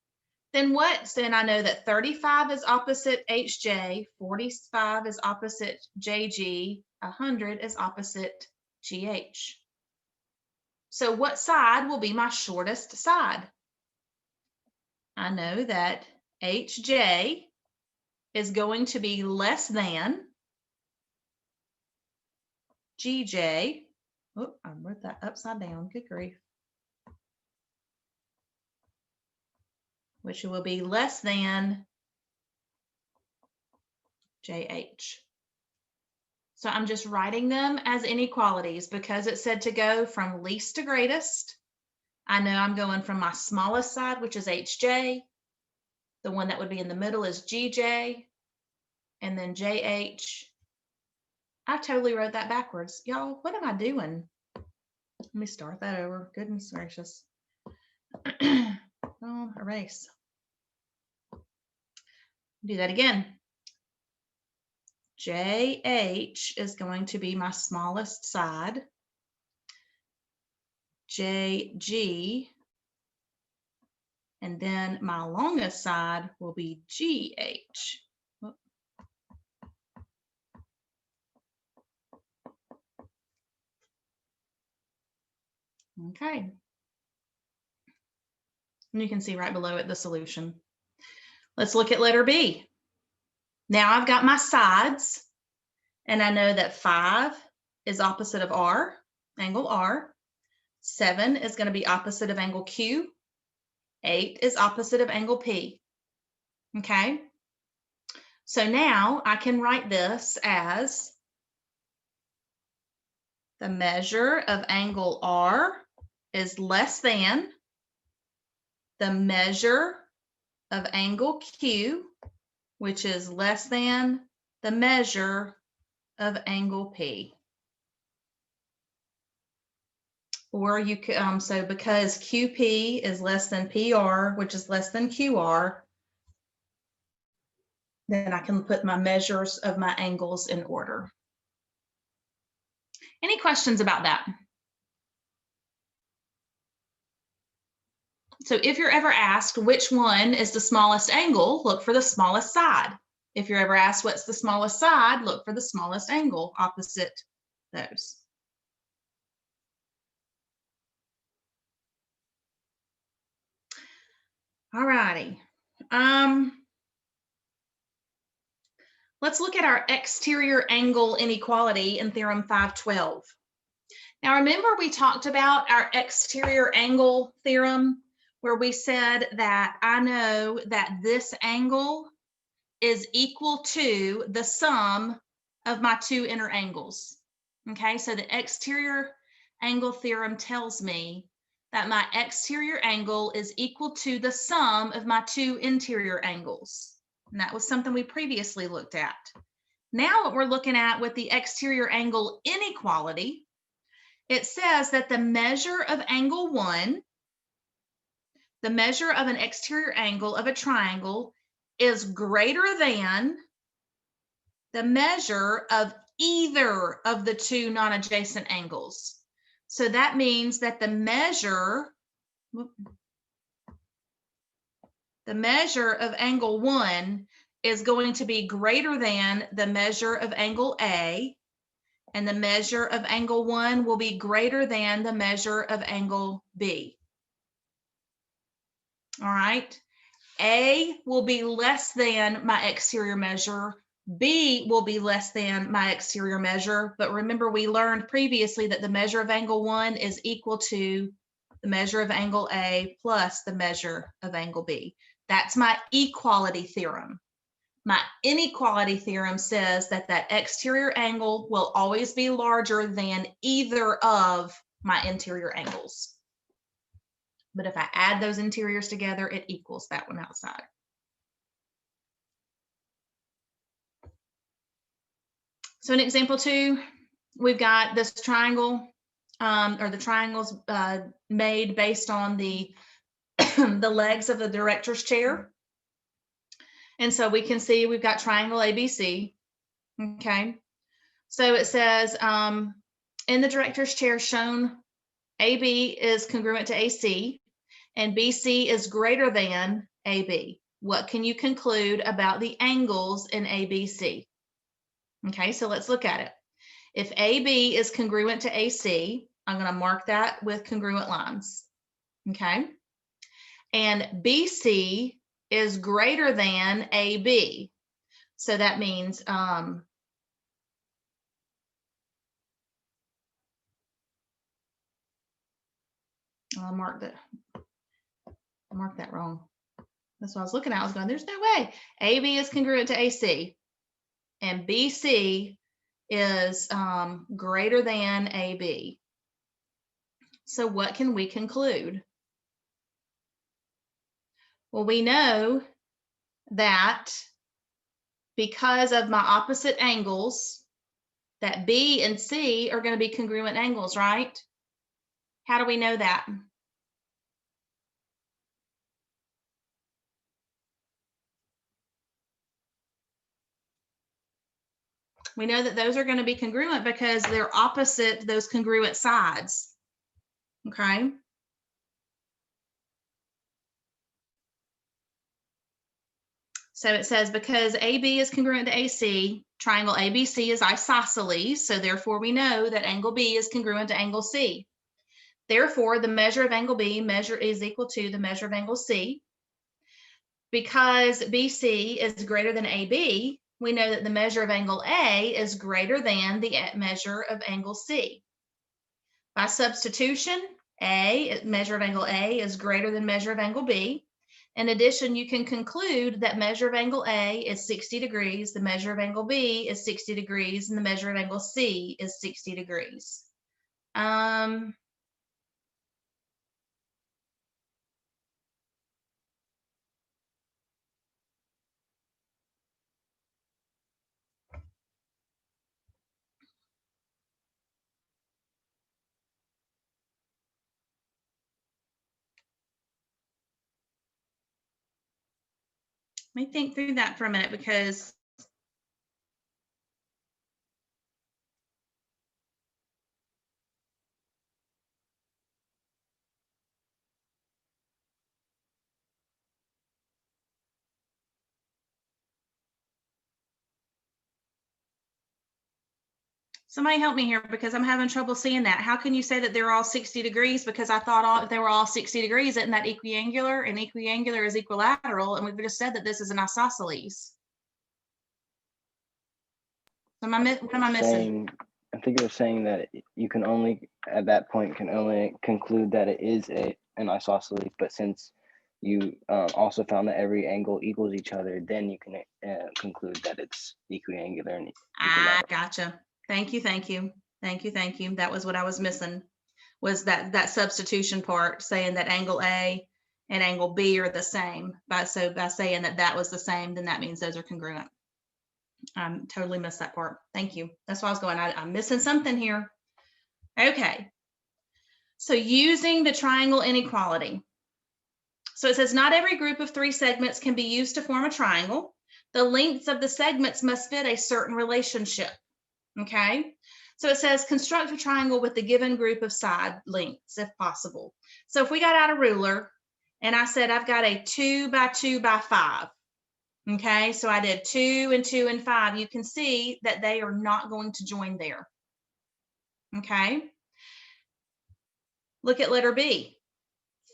then I know that 35 is opposite HJ, 45 is opposite JG, 100 is opposite GH. So what side will be my shortest side? I know that HJ is going to be less than GJ. Oh, I wrote that upside down. Good grief. Which will be less than JH. So I'm just writing them as inequalities because it said to go from least to greatest. I know I'm going from my smallest side, which is HJ. The one that would be in the middle is GJ, and then JH. I totally wrote that backwards. Y'all, what am I doing? Let me start that over. Goodness gracious. Oh, erase. Do that again. JH is going to be my smallest side. JG, and then my longest side will be GH. Okay. And you can see right below it the solution. Let's look at letter B. Now I've got my sides, and I know that 5 is opposite of R, angle R. 7 is going to be opposite of angle Q. 8 is opposite of angle P. Okay. So now I can write this as the measure of angle R is less than the measure of angle Q, which is less than the measure of angle P. Or you could, so because QP is less than PR, which is less than QR, then I can put my measures of my angles in order. Any questions about that? So if you're ever asked which one is the smallest angle, look for the smallest side. If you're ever asked what's the smallest side, look for the smallest angle opposite those. All righty. Let's look at our exterior angle inequality in Theorem 512. Now remember we talked about our exterior angle theorem where we said that I know that this angle is equal to the sum of my two inner angles. Okay, so the exterior angle theorem tells me that my exterior angle is equal to the sum of my two interior angles. And that was something we previously looked at. Now what we're looking at with the exterior angle inequality, it says that the measure of angle 1, the measure of an exterior angle of a triangle is greater than the measure of either of the two non-adjacent angles. So that means that the measure of angle 1 is going to be greater than the measure of angle A, and the measure of angle 1 will be greater than the measure of angle B. All right, A will be less than my exterior measure, B will be less than my exterior measure, but remember we learned previously that the measure of angle 1 is equal to the measure of angle A plus the measure of angle B. That's my equality theorem. My inequality theorem says that that exterior angle will always be larger than either of my interior angles. But if I add those interiors together, it equals that one outside. So in example 2, we've got this triangle, or the triangles made based on the the legs of the director's chair. And so we can see we've got triangle ABC. Okay. So it says in the director's chair shown, AB is congruent to AC and BC is greater than AB. What can you conclude about the angles in ABC? Okay, so let's look at it. If AB is congruent to AC, I'm going to mark that with congruent lines. Okay. And BC is greater than AB. So that means I'll mark that wrong. That's what I was looking at. I was going, there's no way. AB is congruent to AC and BC is greater than AB. So what can we conclude? Well, we know that because of my opposite angles, that B and C are going to be congruent angles, right? How do we know that? We know that those are going to be congruent because they're opposite those congruent sides. Okay. So it says because AB is congruent to AC, triangle ABC is isosceles. So therefore we know that angle B is congruent to angle C. Therefore, the measure of angle B is equal to the measure of angle C. Because BC is greater than AB, we know that the measure of angle A is greater than the measure of angle C. By substitution, measure of angle A is greater than measure of angle B. In addition, you can conclude that measure of angle A is 60 degrees, the measure of angle B is 60 degrees, and the measure of angle C is 60 degrees. Um, let me think through that for a minute because somebody help me here because I'm having trouble seeing that. How can you say that they're all 60 degrees? Because I thought if they were all 60 degrees, isn't that equiangular? And equiangular is equilateral. And we've just said that this is an isosceles. What am I missing? I think it was saying that you can only, at that point, can only conclude that it is an isosceles, but since you also found that every angle equals each other, then you can conclude that it's equiangular and Ah, equilateral. gotcha. Thank you. That was what I was missing, was that substitution part, saying that angle A and angle B are the same. By saying that was the same, then that means those are congruent. Totally missed that part. Thank you. That's why I was going, I'm missing something here. Okay. So using the triangle inequality. So it says not every group of 3 segments can be used to form a triangle. The lengths of the segments must fit a certain relationship. Okay. So it says construct a triangle with the given group of side lengths if possible. So if we got out a ruler and I said, I've got a 2 by 2 by 5. Okay, so I did 2 and 2 and 5. You can see that they are not going to join there. Okay. Look at letter B,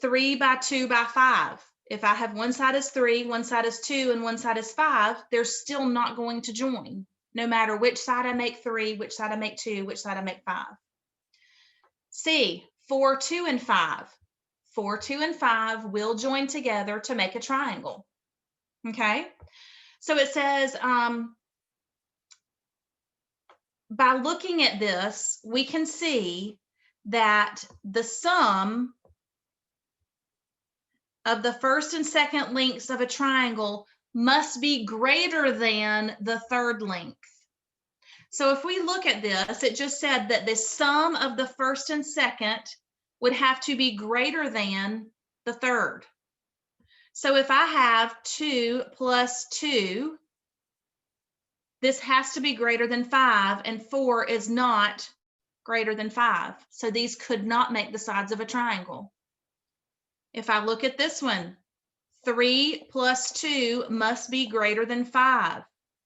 3 by 2 by 5. If I have one side is 3, one side is 2, and one side is 5, they're still not going to join, no matter which side I make 3, which side I make 2, which side I make 5. C, 4, 2, and 5. 4, 2, and 5 will join together to make a triangle. Okay. So it says, by looking at this, we can see that the sum of the first and second lengths of a triangle must be greater than the third length. So if we look at this, it just said that the sum of the first and second would have to be greater than the third. So if I have 2 plus 2, this has to be greater than 5, and 4 is not greater than 5. So these could not make the sides of a triangle. If I look at this one, 3 plus 2 must be greater than 5.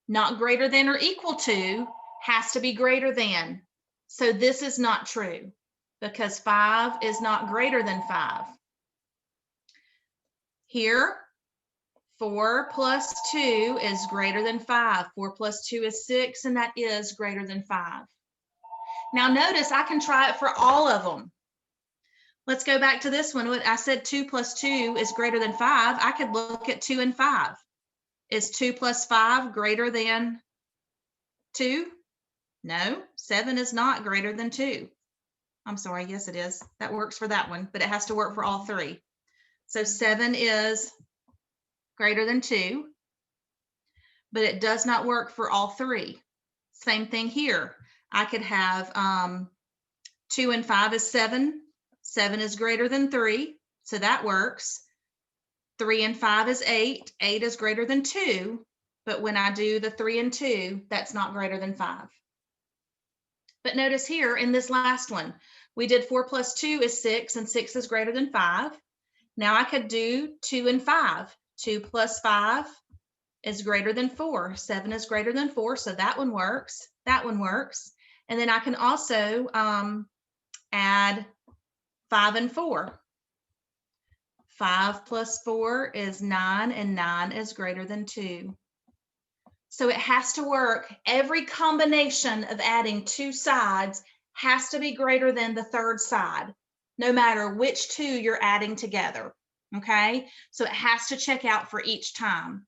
Not greater than or equal to, has to be greater than. So this is not true because 5 is not greater than 5. Here, 4 plus 2 is greater than 5. 4 plus 2 is 6, and that is greater than 5. Now notice I can try it for all of them. Let's go back to this one. I said 2 plus 2 is greater than 5. I could look at 2 and 5. Is 2 plus 5 greater than 2? No, 7 is not greater than 2. I'm sorry, yes it is. That works for that one, but it has to work for all 3. So 7 is greater than 2, but it does not work for all 3. Same thing here. I could have 2 and 5 is 7. 7 is greater than 3, so that works. 3 and 5 is 8. 8 is greater than 2, but when I do the 3 and 2, that's not greater than 5. But notice here in this last one, we did 4 plus 2 is 6, and 6 is greater than 5. Now I could do 2 and 5. 2 plus 5 is greater than 4. 7 is greater than 4, so that one works. That one works. And then I can also add 5 and 4. 5 plus 4 is 9, and 9 is greater than 2. So it has to work. Every combination of adding 2 sides has to be greater than the third side, no matter which 2 you're adding together. Okay, so it has to check out for each time.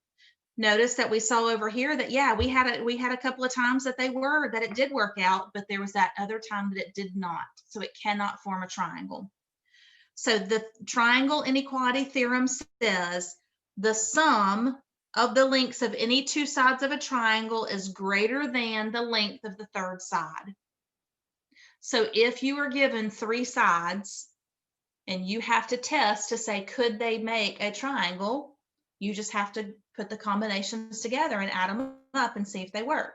Notice that we saw over here that, yeah, we had a couple of times that it did work out, but there was that other time that it did not. So it cannot form a triangle. So the triangle inequality theorem says the sum of the lengths of any two sides of a triangle is greater than the length of the third side. So if you are given three sides and you have to test to say, could they make a triangle? You just have to put the combinations together and add them up and see if they work.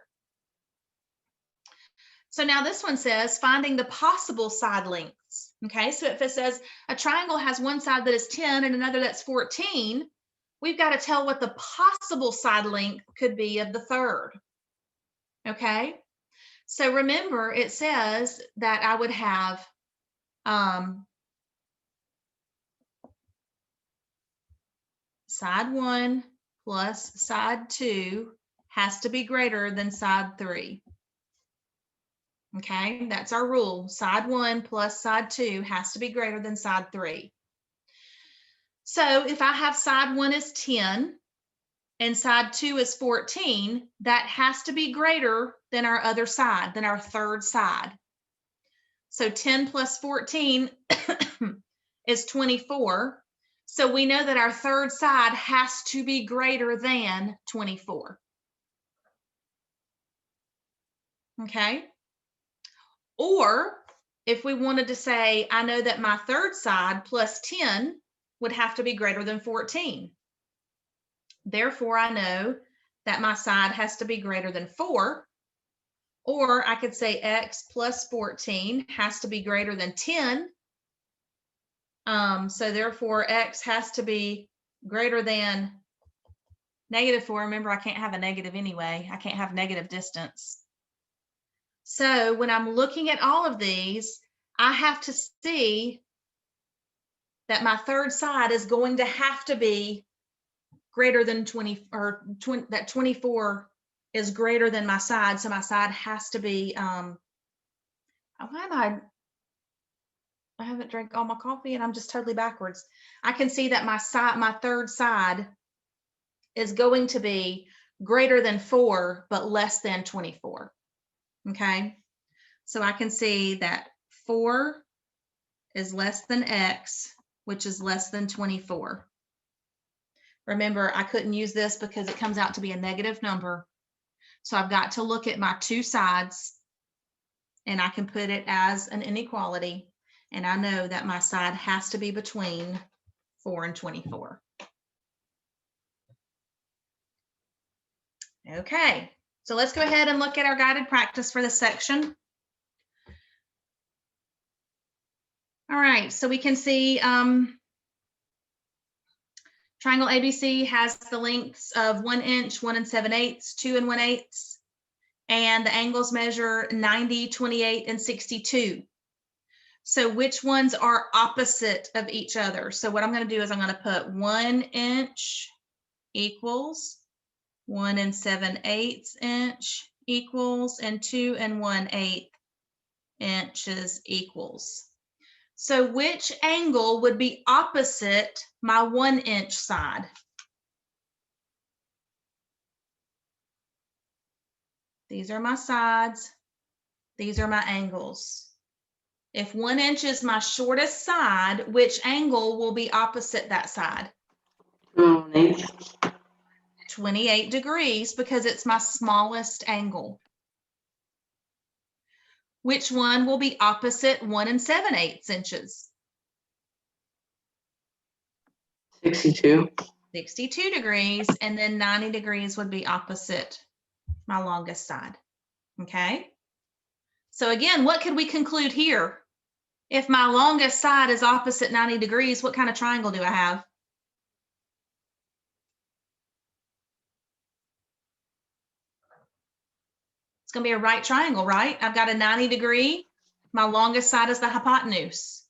So now this one says finding the possible side lengths. Okay, so if it says a triangle has one side that is 10 and another that's 14, we've got to tell what the possible side length could be of the third. Okay, so remember it says that I would have side 1 plus side 2 has to be greater than side 3. Okay, that's our rule. Side 1 plus side 2 has to be greater than side 3. So if I have side 1 is 10 and side 2 is 14, that has to be greater than our other side, than our third side. So 10 plus 14 is 24. So we know that our third side has to be greater than 24. Okay. Or if we wanted to say, I know that my third side plus 10 would have to be greater than 14. Therefore, I know that my side has to be greater than 4. Or I could say x plus 14 has to be greater than 10. So therefore, x has to be greater than -4. Remember, I can't have a negative anyway. I can't have negative distance. So when I'm looking at all of these, I have to see that my third side is going to have to be greater than 20, or that 24 is greater than my side. So my side has to be, I haven't drank all my coffee and I'm just totally backwards. I can see that my third side is going to be greater than 4, but less than 24. Okay, so I can see that 4 is less than x, which is less than 24. Remember, I couldn't use this because it comes out to be a negative number. So I've got to look at my two sides and I can put it as an inequality. And I know that my side has to be between 4 and 24. Okay, so let's go ahead and look at our guided practice for this section. All right, so we can see triangle ABC has the lengths of 1 inch, 1 7/8, 2 1/8, and the angles measure 90, 28, and 62. So which ones are opposite of each other? So what I'm going to do is I'm going to put 1 inch equals 1 7/8 inch equals, and 2 1/8 inches equals. So which angle would be opposite my 1 inch side? These are my sides. These are my angles. If 1 inch is my shortest side, which angle will be opposite that side? 28 degrees, because it's my smallest angle. Which one will be opposite 1 7/8 inches? 62. 62 degrees, and then 90 degrees would be opposite my longest side. Okay. So again, what could we conclude here? If my longest side is opposite 90 degrees, what kind of triangle do I have? It's going to be a right triangle, right? I've got a 90 degree. My longest side is the hypotenuse.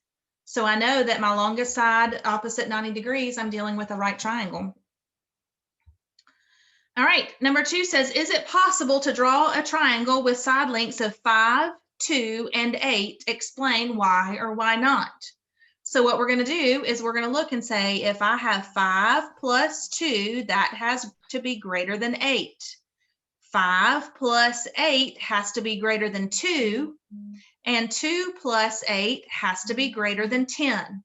So I know that my longest side opposite 90 degrees, I'm dealing with a right triangle. All right, number 2 says, is it possible to draw a triangle with side lengths of 5, 2, and 8? Explain why or why not. So what we're going to do is we're going to look and say, if I have 5 plus 2, that has to be greater than 8. 5 plus 8 has to be greater than 2, and 2 plus 8 has to be greater than 10.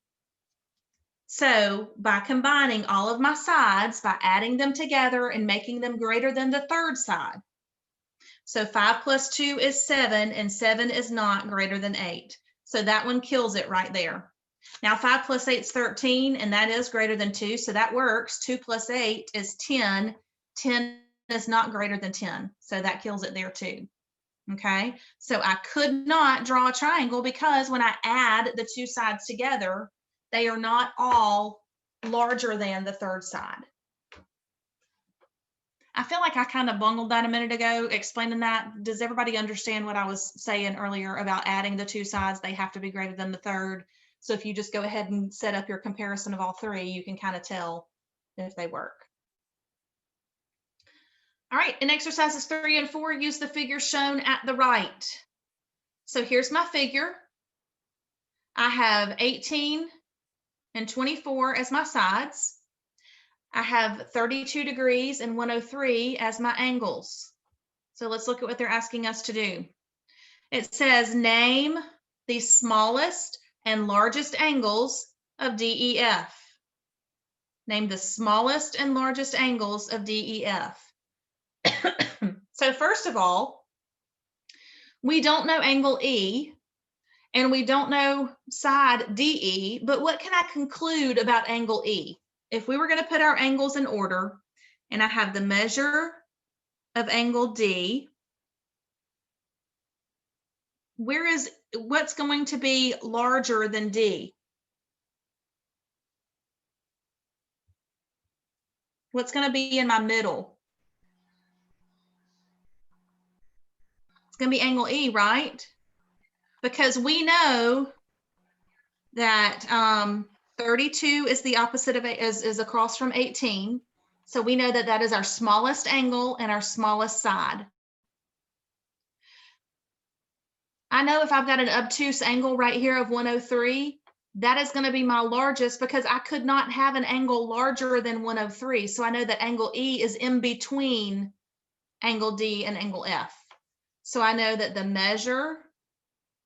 So by combining all of my sides, by adding them together and making them greater than the third side. So 5 plus 2 is 7, and 7 is not greater than 8. So that one kills it right there. Now 5 plus 8 is 13, and that is greater than 2, so that works. 2 plus 8 is 10. 10 is not greater than 10, so that kills it there too. Okay, so I could not draw a triangle because when I add the two sides together, they are not all larger than the third side. I feel like I kind of bungled that a minute ago explaining that. Does everybody understand what I was saying earlier about adding the two sides? They have to be greater than the third. So if you just go ahead and set up your comparison of all three, you can kind of tell if they work. All right, in exercises 3 and 4, use the figures shown at the right. So here's my figure. I have 18 and 24 as my sides. I have 32 degrees and 103 as my angles. So let's look at what they're asking us to do. It says name the smallest and largest angles of DEF. Name the smallest and largest angles of DEF. So first of all, we don't know angle E and we don't know side DE, but what can I conclude about angle E? If we were going to put our angles in order, and I have the measure of angle D, what's going to be larger than D? What's going to be in my middle? It's going to be angle E, right? Because we know that 32 is the opposite of is across from 18. So we know that that is our smallest angle and our smallest side. I know if I've got an obtuse angle right here of 103, that is going to be my largest because I could not have an angle larger than 103. So I know that angle E is in between angle D and angle F. So I know that the measure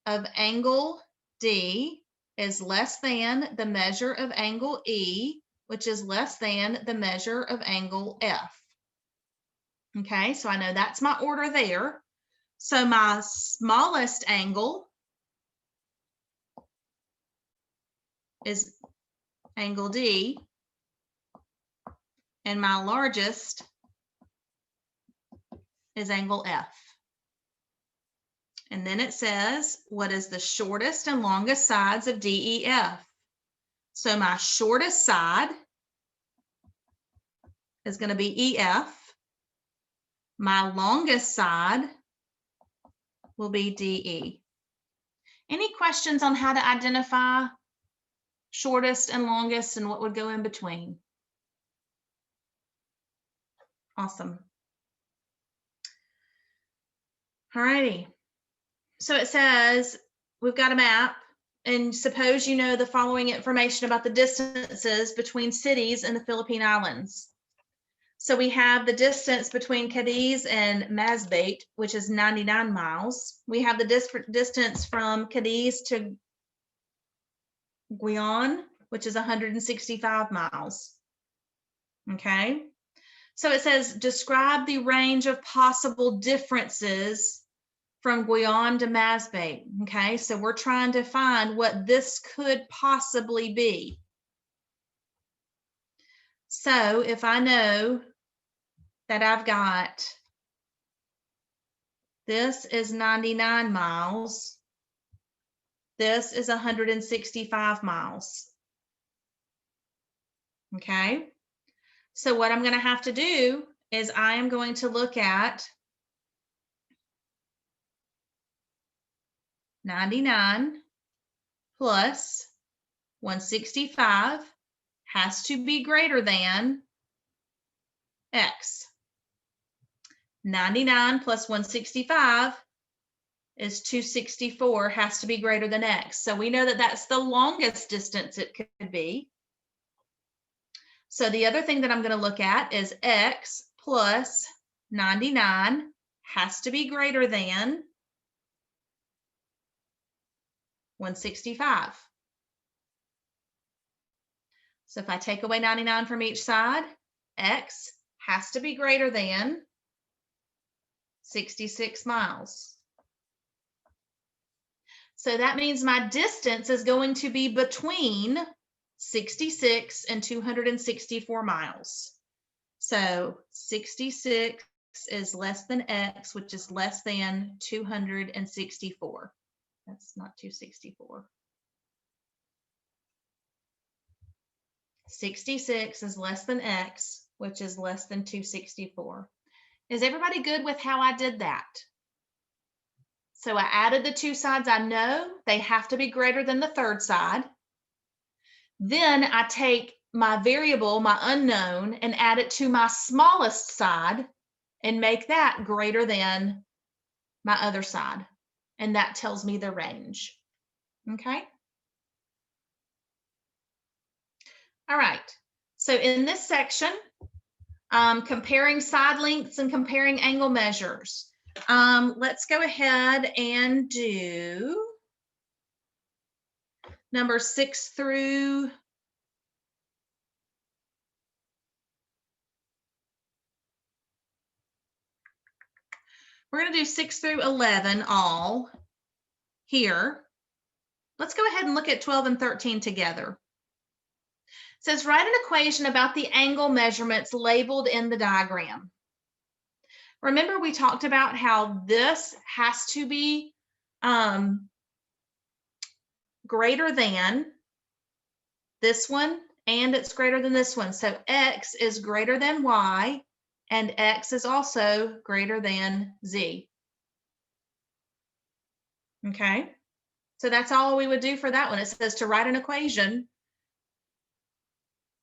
of angle D is less than the measure of angle E, which is less than the measure of angle F. Okay, so I know that's my order there. So my smallest angle is angle D, and my largest is angle F. And then it says, what is the shortest and longest sides of DEF? So my shortest side is going to be EF. My longest side will be DE. Any questions on how to identify shortest and longest and what would go in between? Awesome. All righty. So it says we've got a map, and suppose you know the following information about the distances between cities in the Philippine Islands. So we have the distance between Cadiz and Masbate, which is 99 miles. We have the distance from Cadiz to Guion, which is 165 miles. Okay. So it says, describe the range of possible differences from Guion to Masbate. Okay, so we're trying to find what this could possibly be. So if I know that I've got, this is 99 miles, this is 165 miles. Okay, so what I'm going to have to do is I am going to look at 99 plus 165 has to be greater than X. 99 plus 165 is 264 has to be greater than X. So we know that that's the longest distance it could be. So the other thing that I'm going to look at is X plus 99 has to be greater than 165. So if I take away 99 from each side, X has to be greater than 66 miles. So that means my distance is going to be between 66 and 264 miles. So 66 is less than X, which is less than 264. That's not 264. 66 is less than X, which is less than 264. Is everybody good with how I did that? So I added the two sides. I know they have to be greater than the third side. Then I take my variable, my unknown, and add it to my smallest side and make that greater than my other side. And that tells me the range. Okay. All right. So in this section, comparing side lengths and comparing angle measures. Let's go ahead and do number 6 through we're going to do 6 through 11 all here. Let's go ahead and look at 12 and 13 together. It says write an equation about the angle measurements labeled in the diagram. Remember, we talked about how this has to be greater than this one, and it's greater than this one. So X is greater than Y, and X is also greater than Z. Okay, so that's all we would do for that one. It says to write an equation.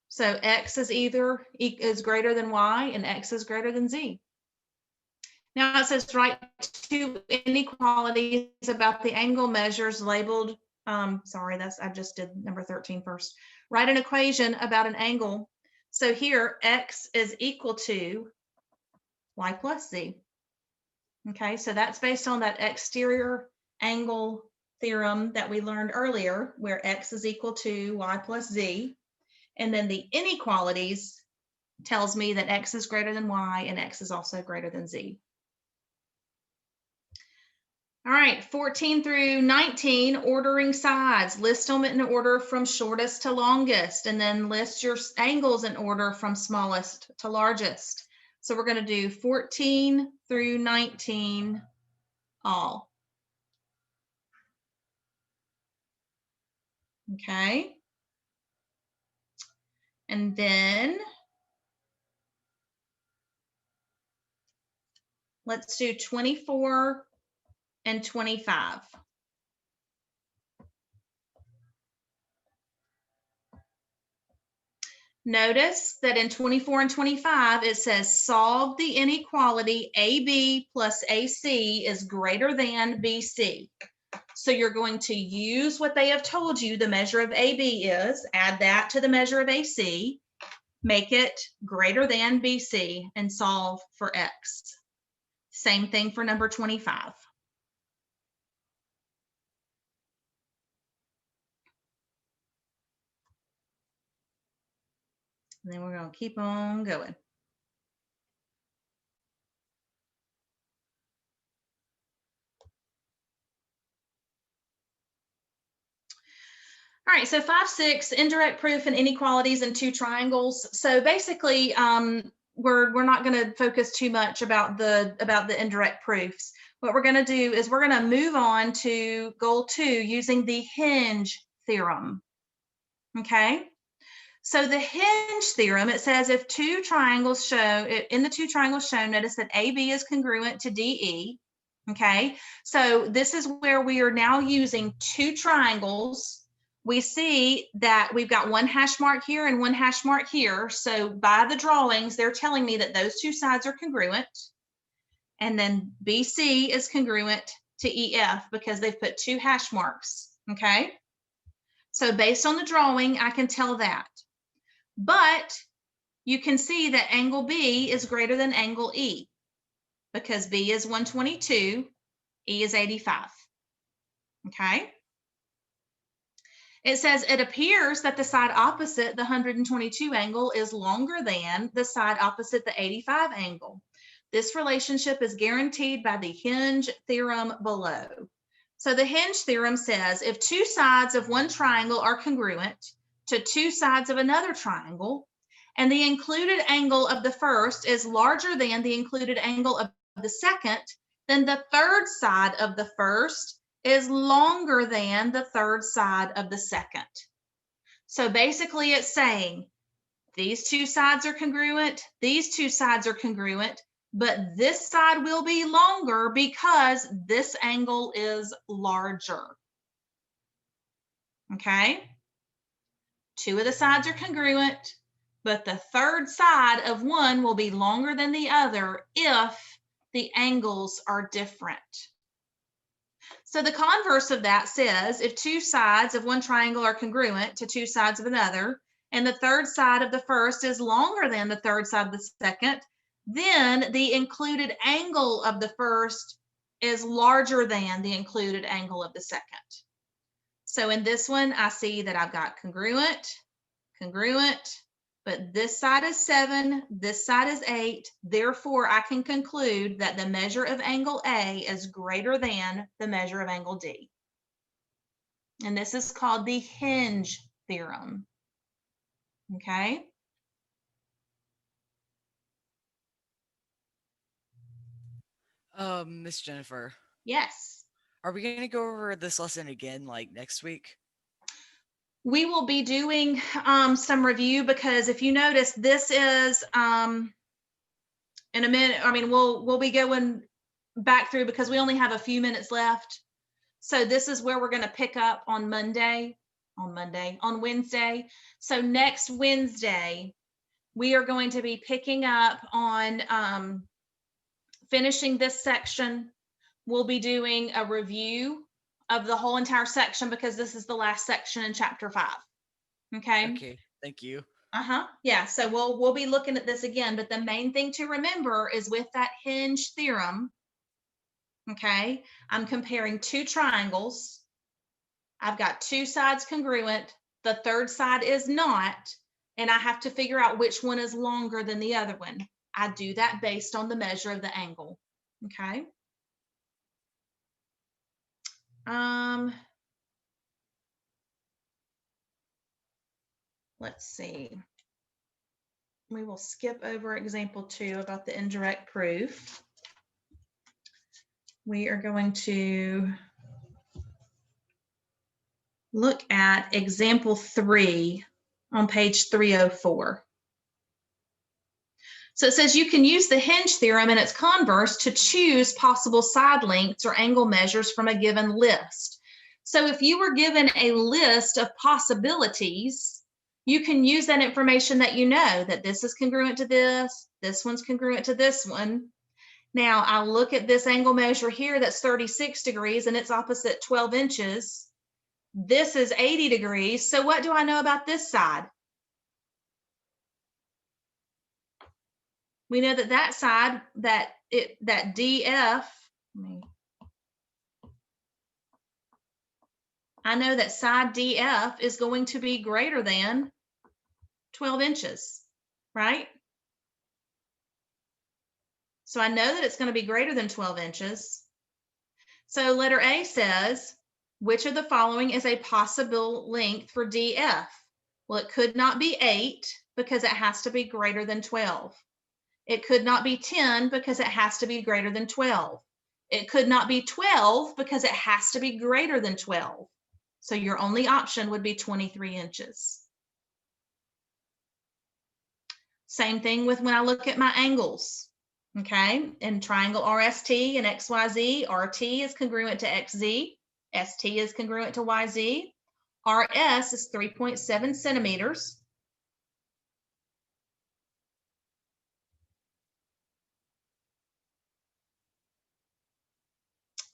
So X is greater than Y, and X is greater than Z. Now it says write two inequalities about the angle measures labeled, sorry, I just did number 13 first. Write an equation about an angle. So here, X is equal to Y plus Z. Okay, so that's based on that exterior angle theorem that we learned earlier, where X is equal to Y plus Z. And then the inequalities tells me that X is greater than Y and X is also greater than Z. All right, 14 through 19, ordering sides. List them in order from shortest to longest, and then list your angles in order from smallest to largest. So we're going to do 14 through 19 all. Okay. And then let's do 24 and 25. Notice that in 24 and 25, it says solve the inequality AB plus AC is greater than BC. So you're going to use what they have told you the measure of AB is, add that to the measure of AC, make it greater than BC, and solve for X. Same thing for number 25. And then we're going to keep on going. All right, so 5, 6, indirect proof and inequalities and two triangles. So basically, we're not going to focus too much about the indirect proofs. What we're going to do is we're going to move on to goal 2 using the hinge theorem. Okay. So the hinge theorem, it says if two triangles show, in the two triangles shown, notice that AB is congruent to DE. Okay, so this is where we are now using two triangles. We see that we've got one hash mark here and one hash mark here. So by the drawings, they're telling me that those two sides are congruent. And then BC is congruent to EF because they've put 2 hash marks, okay? So based on the drawing, I can tell that. But you can see that angle B is greater than angle E because B is 122, E is 85, okay? It says it appears that the side opposite the 122 angle is longer than the side opposite the 85 angle. This relationship is guaranteed by the hinge theorem below. So the hinge theorem says if 2 sides of one triangle are congruent to 2 sides of another triangle, and the included angle of the first is larger than the included angle of the second, then the third side of the first is longer than the third side of the second. So basically it's saying these 2 sides are congruent, these 2 sides are congruent, but this side will be longer because this angle is larger. Okay? 2 of the sides are congruent, but the third side of one will be longer than the other if the angles are different. So the converse of that says if 2 sides of one triangle are congruent to 2 sides of another, and the third side of the first is longer than the third side of the second, then the included angle of the first is larger than the included angle of the second. So in this one, I see that I've got congruent, congruent, but this side is 7, this side is 8. Therefore, I can conclude that the measure of angle A is greater than the measure of angle D. And this is called the hinge theorem. Okay? Miss Jennifer, Yes. are we going to go over this lesson again like next week? We will be doing some review because if you notice, this is in a minute. I mean, we'll be going back through because we only have a few minutes left. So this is where we're going to pick up on Wednesday. So next Wednesday, we are going to be picking up on finishing this section. We'll be doing a review of the whole entire section because this is the last section in chapter 5. Okay. Okay, thank you. Yeah, so we'll be looking at this again, but the main thing to remember is with that hinge theorem, okay, I'm comparing 2 triangles. I've got 2 sides congruent, the third side is not, and I have to figure out which one is longer than the other one. I do that based on the measure of the angle, okay? Let's see. We will skip over example 2 about the indirect proof. We are going to look at example 3 on page 304. So it says you can use the hinge theorem and its converse to choose possible side lengths or angle measures from a given list. So if you were given a list of possibilities, you can use that information that you know that this is congruent to this one's congruent to this one. Now I'll look at this angle measure here that's 36 degrees and it's opposite 12 inches. This is 80 degrees. So what do I know about this side? We know that that side, that DF, I know that side DF is going to be greater than 12 inches, right? So I know that it's going to be greater than 12 inches. So letter A says, which of the following is a possible length for DF? Well, it could not be 8 because it has to be greater than 12. It could not be 10 because it has to be greater than 12. It could not be 12 because it has to be greater than 12. So your only option would be 23 inches. Same thing with when I look at my angles, okay? In triangle RST and XYZ, RT is congruent to XZ, ST is congruent to YZ, RS is 3.7 centimeters.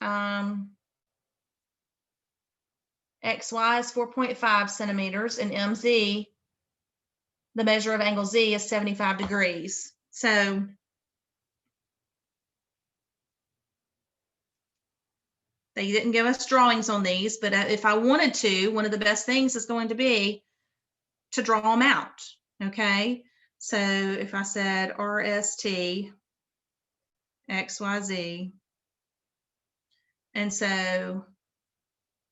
XY is 4.5 centimeters, and MZ, the measure of angle Z, is 75 degrees. So they didn't give us drawings on these, but if I wanted to, one of the best things is going to be to draw them out. Okay. So if I said RST XYZ, and so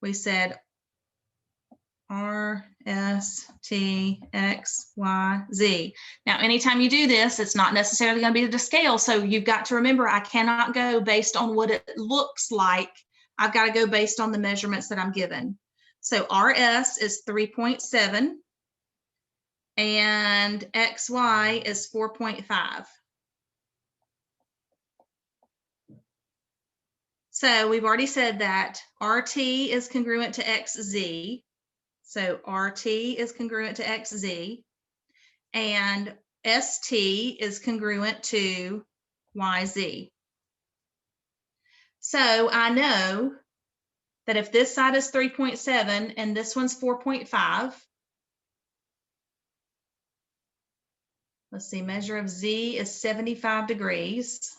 we said RSTXYZ. Now, anytime you do this, it's not necessarily going to be to scale. So you've got to remember, I cannot go based on what it looks like. I've got to go based on the measurements that I'm given. So RS is 3.7 and XY is 4.5. So we've already said that RT is congruent to XZ. So RT is congruent to XZ, and ST is congruent to YZ. So I know that if this side is 3.7 and this one's 4.5, let's see, measure of Z is 75 degrees.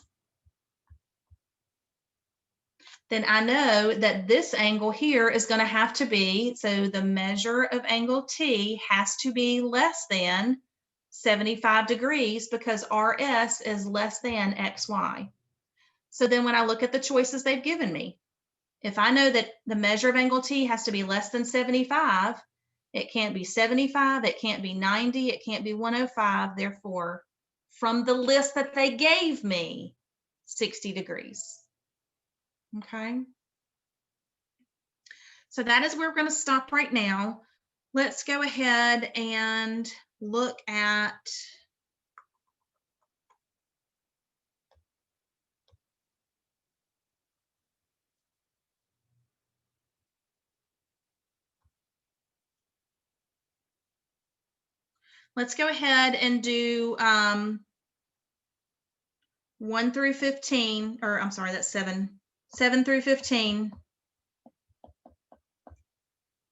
Then I know that this angle here is going to have to be, so the measure of angle T has to be less than 75 degrees because RS is less than XY. So then when I look at the choices they've given me, if I know that the measure of angle T has to be less than 75, it can't be 75, it can't be 90, it can't be 105. Therefore, from the list that they gave me, 60 degrees. Okay. So that is where we're going to stop right now. Let's go ahead and look at let's go ahead and do 1 through 15, or I'm sorry, that's 7 through 15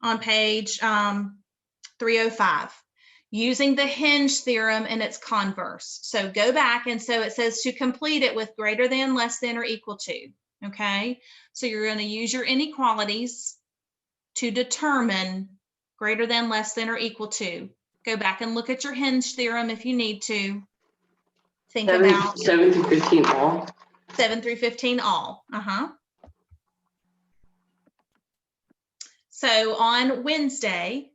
on page 305, using the hinge theorem and its converse. So go back, and so it says to complete it with greater than, less than, or equal to. Okay, so you're going to use your inequalities to determine greater than, less than, or equal to. Go back and look at your hinge theorem if you need to. Think about 7 through 15 all. 7 through 15 all. So on Wednesday,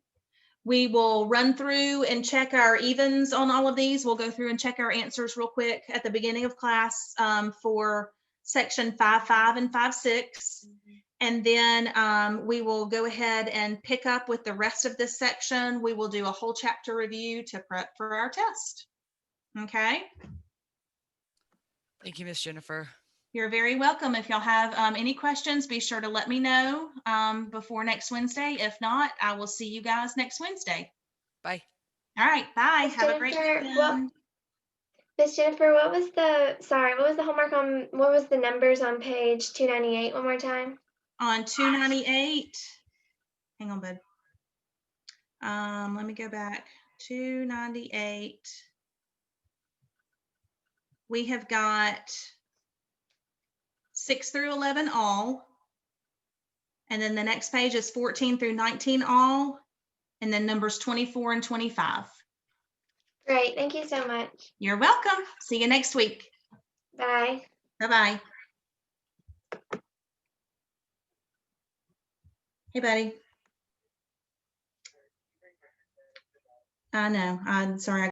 we will run through and check our evens on all of these. We'll go through and check our answers real quick at the beginning of class for section 5.5 and 5.6. And then we will go ahead and pick up with the rest of this section. We will do a whole chapter review to prep for our test. Okay. Thank you, Miss Jennifer. You're very welcome. If y'all have any questions, be sure to let me know before next Wednesday. If not, I will see you guys next Wednesday. Bye. All right. Bye. Miss Have a great Jennifer, weekend. Miss Jennifer, what was the homework on, what was the numbers on page 298 one more time? On 298, hang on, bud. Let me go back. 298. We have got 6 through 11 all. And then the next page is 14 through 19 all. And then numbers 24 and 25. Great, thank you so much. You're welcome. See you next week. Bye. Bye-bye. Hey, buddy. I know. I'm sorry.